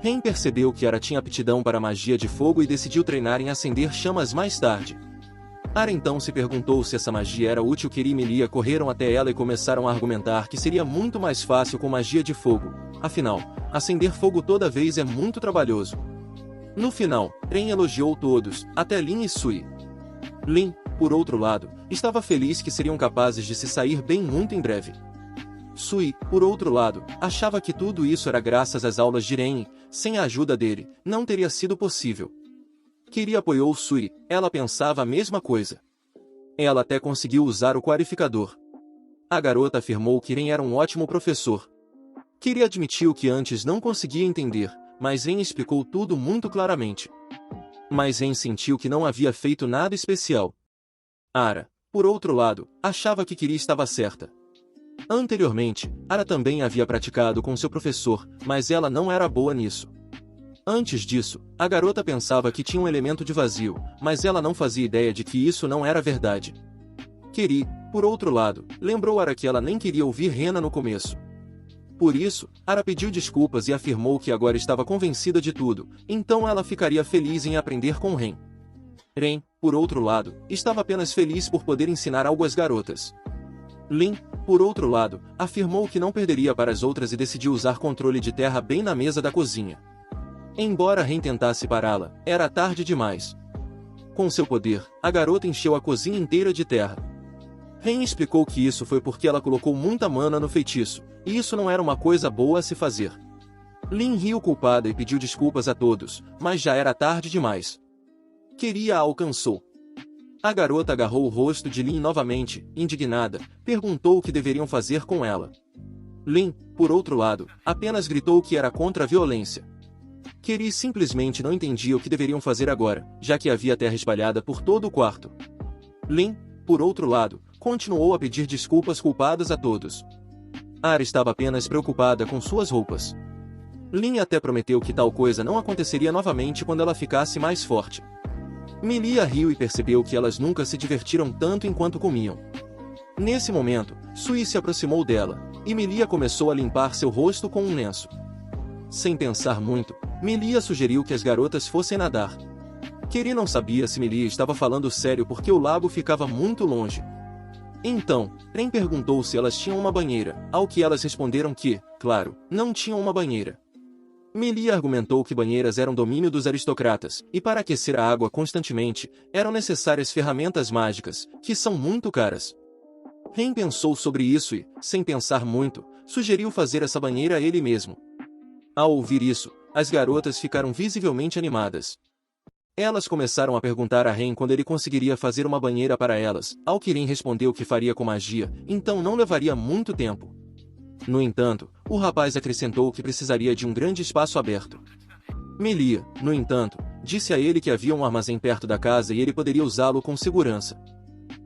Speaker 1: Ren percebeu que Ara tinha aptidão para magia de fogo e decidiu treinar em acender chamas mais tarde. Ara então se perguntou se essa magia era útil. Kiri e Melia correram até ela e começaram a argumentar que seria muito mais fácil com magia de fogo, afinal, acender fogo toda vez é muito trabalhoso. No final, Ren elogiou todos, até Lin e Sui. Lin, por outro lado, estava feliz que seriam capazes de se sair bem muito em breve. Sui, por outro lado, achava que tudo isso era graças às aulas de Ren e, sem a ajuda dele, não teria sido possível. Kiri apoiou Sui, ela pensava a mesma coisa. Ela até conseguiu usar o qualificador. A garota afirmou que Ren era um ótimo professor. Kiri admitiu que antes não conseguia entender, mas Ren explicou tudo muito claramente. Mas Ren sentiu que não havia feito nada especial. Ara, por outro lado, achava que Kiri estava certa. Anteriormente, Ara também havia praticado com seu professor, mas ela não era boa nisso. Antes disso, a garota pensava que tinha um elemento de vazio, mas ela não fazia ideia de que isso não era verdade. Kiri, por outro lado, lembrou Ara que ela nem queria ouvir Rena no começo. Por isso, Ara pediu desculpas e afirmou que agora estava convencida de tudo, então ela ficaria feliz em aprender com Ren. Ren, por outro lado, estava apenas feliz por poder ensinar algo às garotas. Lin, por outro lado, afirmou que não perderia para as outras e decidiu usar controle de terra bem na mesa da cozinha. Embora Ren tentasse pará-la, era tarde demais. Com seu poder, a garota encheu a cozinha inteira de terra. Ren explicou que isso foi porque ela colocou muita mana no feitiço, e isso não era uma coisa boa a se fazer. Lin riu culpada e pediu desculpas a todos, mas já era tarde demais. Kiri a alcançou. A garota agarrou o rosto de Lin novamente, indignada, perguntou o que deveriam fazer com ela. Lin, por outro lado, apenas gritou que era contra a violência. Kiri simplesmente não entendia o que deveriam fazer agora, já que havia terra espalhada por todo o quarto. Lin, por outro lado, continuou a pedir desculpas culpadas a todos. Ara estava apenas preocupada com suas roupas. Lin até prometeu que tal coisa não aconteceria novamente quando ela ficasse mais forte. Melia riu e percebeu que elas nunca se divertiram tanto enquanto comiam. Nesse momento, Sui se aproximou dela, e Melia começou a limpar seu rosto com um lenço. Sem pensar muito, Melia sugeriu que as garotas fossem nadar. Kiri não sabia se Melia estava falando sério porque o lago ficava muito longe. Então, Ren perguntou se elas tinham uma banheira, ao que elas responderam que, claro, não tinham uma banheira. Melia argumentou que banheiras eram domínio dos aristocratas, e para aquecer a água constantemente, eram necessárias ferramentas mágicas, que são muito caras. Ren pensou sobre isso e, sem pensar muito, sugeriu fazer essa banheira a ele mesmo. Ao ouvir isso, as garotas ficaram visivelmente animadas. Elas começaram a perguntar a Ren quando ele conseguiria fazer uma banheira para elas, ao que Ren respondeu que faria com magia, então não levaria muito tempo. No entanto, o rapaz acrescentou que precisaria de um grande espaço aberto. Melia, no entanto, disse a ele que havia um armazém perto da casa e ele poderia usá-lo com segurança.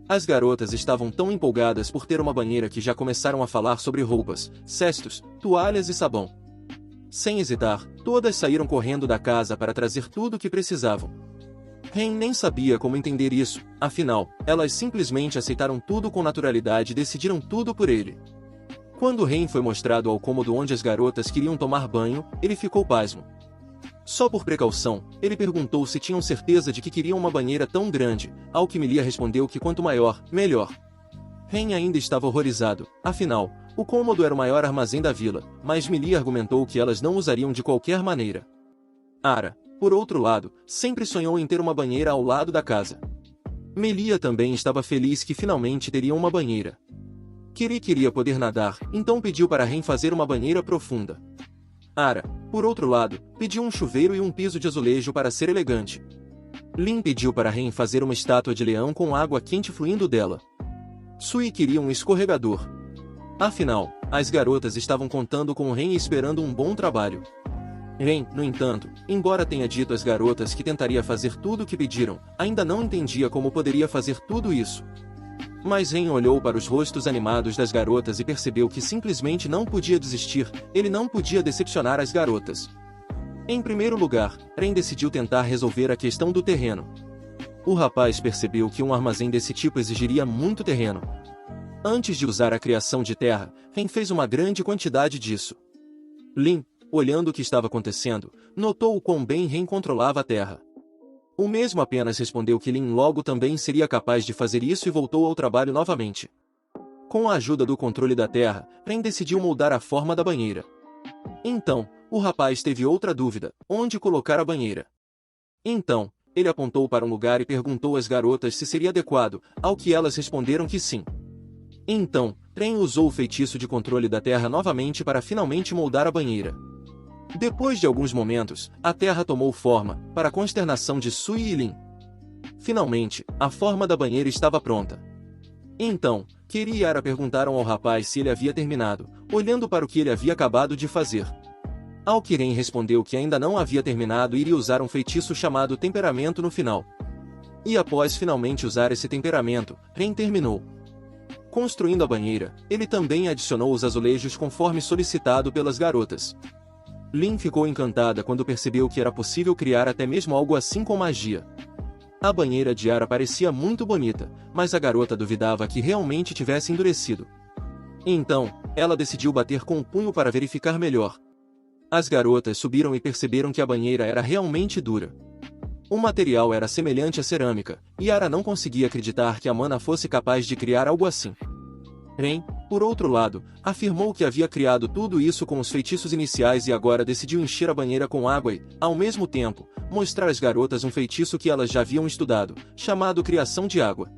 Speaker 1: As garotas estavam tão empolgadas por ter uma banheira que já começaram a falar sobre roupas, cestos, toalhas e sabão. Sem hesitar, todas saíram correndo da casa para trazer tudo o que precisavam. Ren nem sabia como entender isso, afinal, elas simplesmente aceitaram tudo com naturalidade e decidiram tudo por ele. Quando Ren foi mostrado ao cômodo onde as garotas queriam tomar banho, ele ficou pasmo. Só por precaução, ele perguntou se tinham certeza de que queriam uma banheira tão grande, ao que Melia respondeu que quanto maior, melhor. Ren ainda estava horrorizado, afinal, o cômodo era o maior armazém da vila, mas Melia argumentou que elas não usariam de qualquer maneira. Ara, por outro lado, sempre sonhou em ter uma banheira ao lado da casa. Melia também estava feliz que finalmente teria uma banheira. Kiri queria poder nadar, então pediu para Ren fazer uma banheira profunda. Ara, por outro lado, pediu um chuveiro e um piso de azulejo para ser elegante. Lin pediu para Ren fazer uma estátua de leão com água quente fluindo dela. Sui queria um escorregador. Afinal, as garotas estavam contando com Ren e esperando um bom trabalho. Ren, no entanto, embora tenha dito às garotas que tentaria fazer tudo o que pediram, ainda não entendia como poderia fazer tudo isso. Mas Ren olhou para os rostos animados das garotas e percebeu que simplesmente não podia desistir, ele não podia decepcionar as garotas. Em primeiro lugar, Ren decidiu tentar resolver a questão do terreno. O rapaz percebeu que um armazém desse tipo exigiria muito terreno. Antes de usar a criação de terra, Ren fez uma grande quantidade disso. Lin, olhando o que estava acontecendo, notou o quão bem Ren controlava a terra. O mesmo apenas respondeu que Lin logo também seria capaz de fazer isso e voltou ao trabalho novamente. Com a ajuda do controle da terra, Ren decidiu moldar a forma da banheira. Então, o rapaz teve outra dúvida: onde colocar a banheira? Então, ele apontou para um lugar e perguntou às garotas se seria adequado, ao que elas responderam que sim. Então, Ren usou o feitiço de controle da terra novamente para finalmente moldar a banheira. Depois de alguns momentos, a terra tomou forma, para a consternação de Sui e Lin. Finalmente, a forma da banheira estava pronta. Então, Kiri e Ara perguntaram ao rapaz se ele havia terminado, olhando para o que ele havia acabado de fazer. Ao que Ren respondeu que ainda não havia terminado e iria usar um feitiço chamado temperamento no final. E após finalmente usar esse temperamento, Ren terminou. Construindo a banheira, ele também adicionou os azulejos conforme solicitado pelas garotas. Lin ficou encantada quando percebeu que era possível criar até mesmo algo assim com magia. A banheira de Ara parecia muito bonita, mas a garota duvidava que realmente tivesse endurecido. Então, ela decidiu bater com o punho para verificar melhor. As garotas subiram e perceberam que a banheira era realmente dura. O material era semelhante à cerâmica, e Ara não conseguia acreditar que a mana fosse capaz de criar algo assim. Ren, por outro lado, afirmou que havia criado tudo isso com os feitiços iniciais e agora decidiu encher a banheira com água e, ao mesmo tempo, mostrar às garotas um feitiço que elas já haviam estudado, chamado Criação de Água.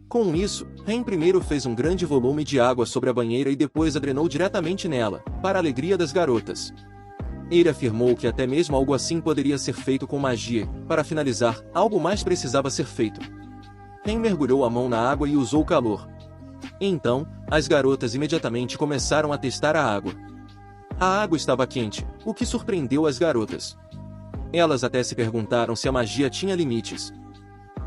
Speaker 1: Com isso, Ren primeiro fez um grande volume de água sobre a banheira e depois a drenou diretamente nela, para a alegria das garotas. Ele afirmou que até mesmo algo assim poderia ser feito com magia, e, para finalizar, algo mais precisava ser feito. Ren mergulhou a mão na água e usou o calor. Então, as garotas imediatamente começaram a testar a água. A água estava quente, o que surpreendeu as garotas. Elas até se perguntaram se a magia tinha limites.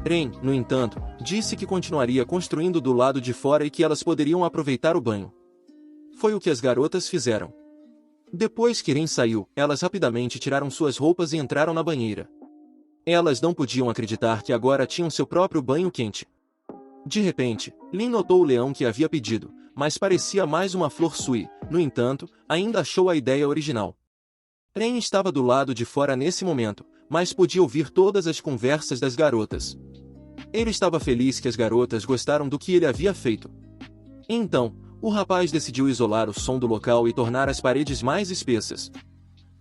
Speaker 1: Ren, no entanto, disse que continuaria construindo do lado de fora e que elas poderiam aproveitar o banho. Foi o que as garotas fizeram. Depois que Ren saiu, elas rapidamente tiraram suas roupas e entraram na banheira. Elas não podiam acreditar que agora tinham seu próprio banho quente. De repente, Lin notou o leão que havia pedido, mas parecia mais uma flor sui, no entanto, ainda achou a ideia original. Ren estava do lado de fora nesse momento, mas podia ouvir todas as conversas das garotas. Ele estava feliz que as garotas gostaram do que ele havia feito. Então, o rapaz decidiu isolar o som do local e tornar as paredes mais espessas.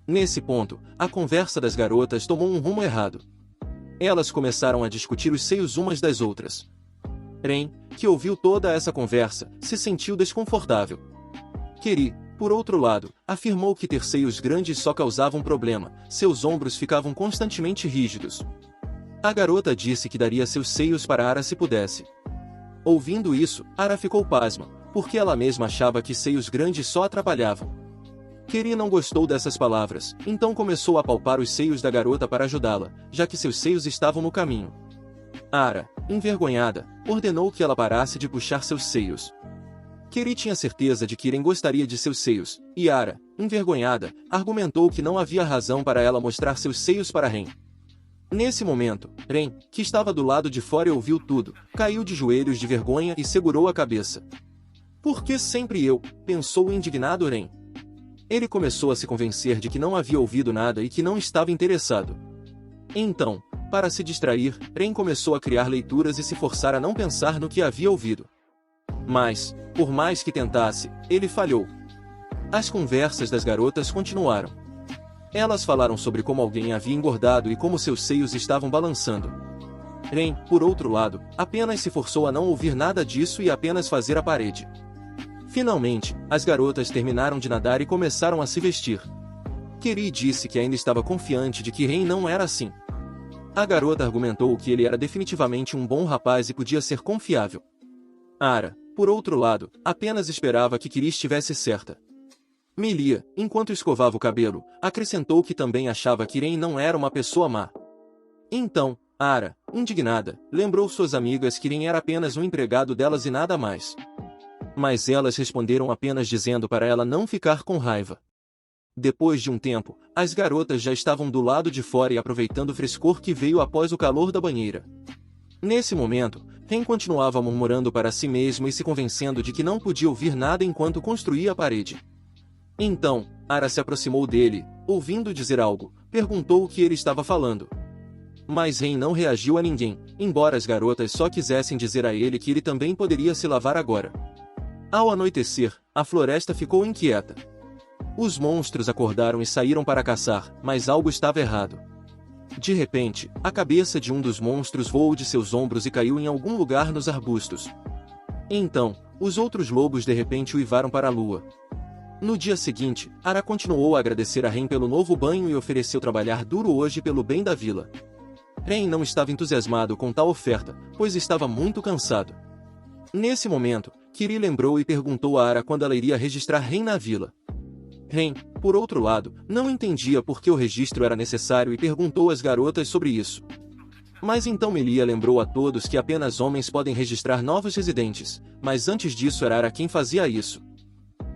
Speaker 1: Nesse ponto, a conversa das garotas tomou um rumo errado. Elas começaram a discutir os seios umas das outras. Ren, que ouviu toda essa conversa, se sentiu desconfortável. Kiri, por outro lado, afirmou que ter seios grandes só causava um problema, seus ombros ficavam constantemente rígidos. A garota disse que daria seus seios para Ara se pudesse. Ouvindo isso, Ara ficou pasma, porque ela mesma achava que seios grandes só atrapalhavam. Kiri não gostou dessas palavras, então começou a palpar os seios da garota para ajudá-la, já que seus seios estavam no caminho. Ara, envergonhada, ordenou que ela parasse de puxar seus seios. Kiri tinha certeza de que Ren gostaria de seus seios, e Ara, envergonhada, argumentou que não havia razão para ela mostrar seus seios para Ren. Nesse momento, Ren, que estava do lado de fora e ouviu tudo, caiu de joelhos de vergonha e segurou a cabeça. Por que sempre eu? Pensou o indignado Ren. Ele começou a se convencer de que não havia ouvido nada e que não estava interessado. Então, para se distrair, Ren começou a criar leituras e se forçar a não pensar no que havia ouvido. Mas, por mais que tentasse, ele falhou. As conversas das garotas continuaram. Elas falaram sobre como alguém havia engordado e como seus seios estavam balançando. Ren, por outro lado, apenas se forçou a não ouvir nada disso e apenas fazer a parede. Finalmente, as garotas terminaram de nadar e começaram a se vestir. Kiri disse que ainda estava confiante de que Ren não era assim. A garota argumentou que ele era definitivamente um bom rapaz e podia ser confiável. Ara, por outro lado, apenas esperava que Kiri estivesse certa. Melia, enquanto escovava o cabelo, acrescentou que também achava que Ren não era uma pessoa má. Então, Ara, indignada, lembrou suas amigas que Ren era apenas um empregado delas e nada mais. Mas elas responderam apenas dizendo para ela não ficar com raiva. Depois de um tempo, as garotas já estavam do lado de fora e aproveitando o frescor que veio após o calor da banheira. Nesse momento, Ren continuava murmurando para si mesmo e se convencendo de que não podia ouvir nada enquanto construía a parede. Então, Ara se aproximou dele, ouvindo dizer algo, perguntou o que ele estava falando. Mas Ren não reagiu a ninguém, embora as garotas só quisessem dizer a ele que ele também poderia se lavar agora. Ao anoitecer, a floresta ficou inquieta. Os monstros acordaram e saíram para caçar, mas algo estava errado. De repente, a cabeça de um dos monstros voou de seus ombros e caiu em algum lugar nos arbustos. Então, os outros lobos de repente uivaram para a lua. No dia seguinte, Ara continuou a agradecer a Ren pelo novo banho e ofereceu trabalhar duro hoje pelo bem da vila. Ren não estava entusiasmado com tal oferta, pois estava muito cansado. Nesse momento, Kiri lembrou e perguntou a Ara quando ela iria registrar Ren na vila. Ren, por outro lado, não entendia por que o registro era necessário e perguntou às garotas sobre isso. Mas então Melia lembrou a todos que apenas homens podem registrar novos residentes, mas antes disso era Ara quem fazia isso.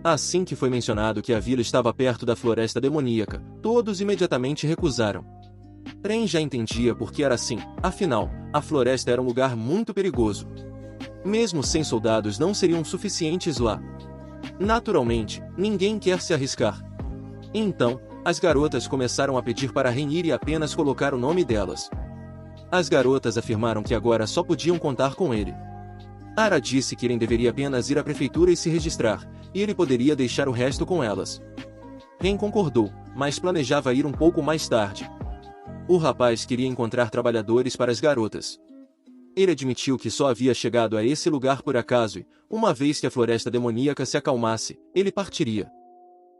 Speaker 1: Assim que foi mencionado que a vila estava perto da floresta demoníaca, todos imediatamente recusaram. Ren já entendia por que era assim, afinal, a floresta era um lugar muito perigoso. Mesmo 100 soldados não seriam suficientes lá. Naturalmente, ninguém quer se arriscar. Então, as garotas começaram a pedir para Ren ir e apenas colocar o nome delas. As garotas afirmaram que agora só podiam contar com ele. Ara disse que Ren deveria apenas ir à prefeitura e se registrar, e ele poderia deixar o resto com elas. Ren concordou, mas planejava ir um pouco mais tarde. O rapaz queria encontrar trabalhadores para as garotas. Ele admitiu que só havia chegado a esse lugar por acaso e, uma vez que a floresta demoníaca se acalmasse, ele partiria.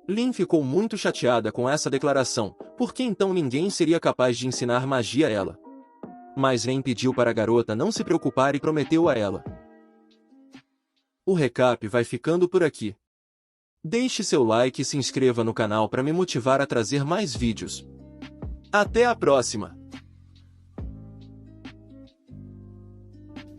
Speaker 1: Lin ficou muito chateada com essa declaração, porque então ninguém seria capaz de ensinar magia a ela. Mas Ren pediu para a garota não se preocupar e prometeu a ela. O recap vai ficando por aqui. Deixe seu like e se inscreva no canal para me motivar a trazer mais vídeos. Até a próxima!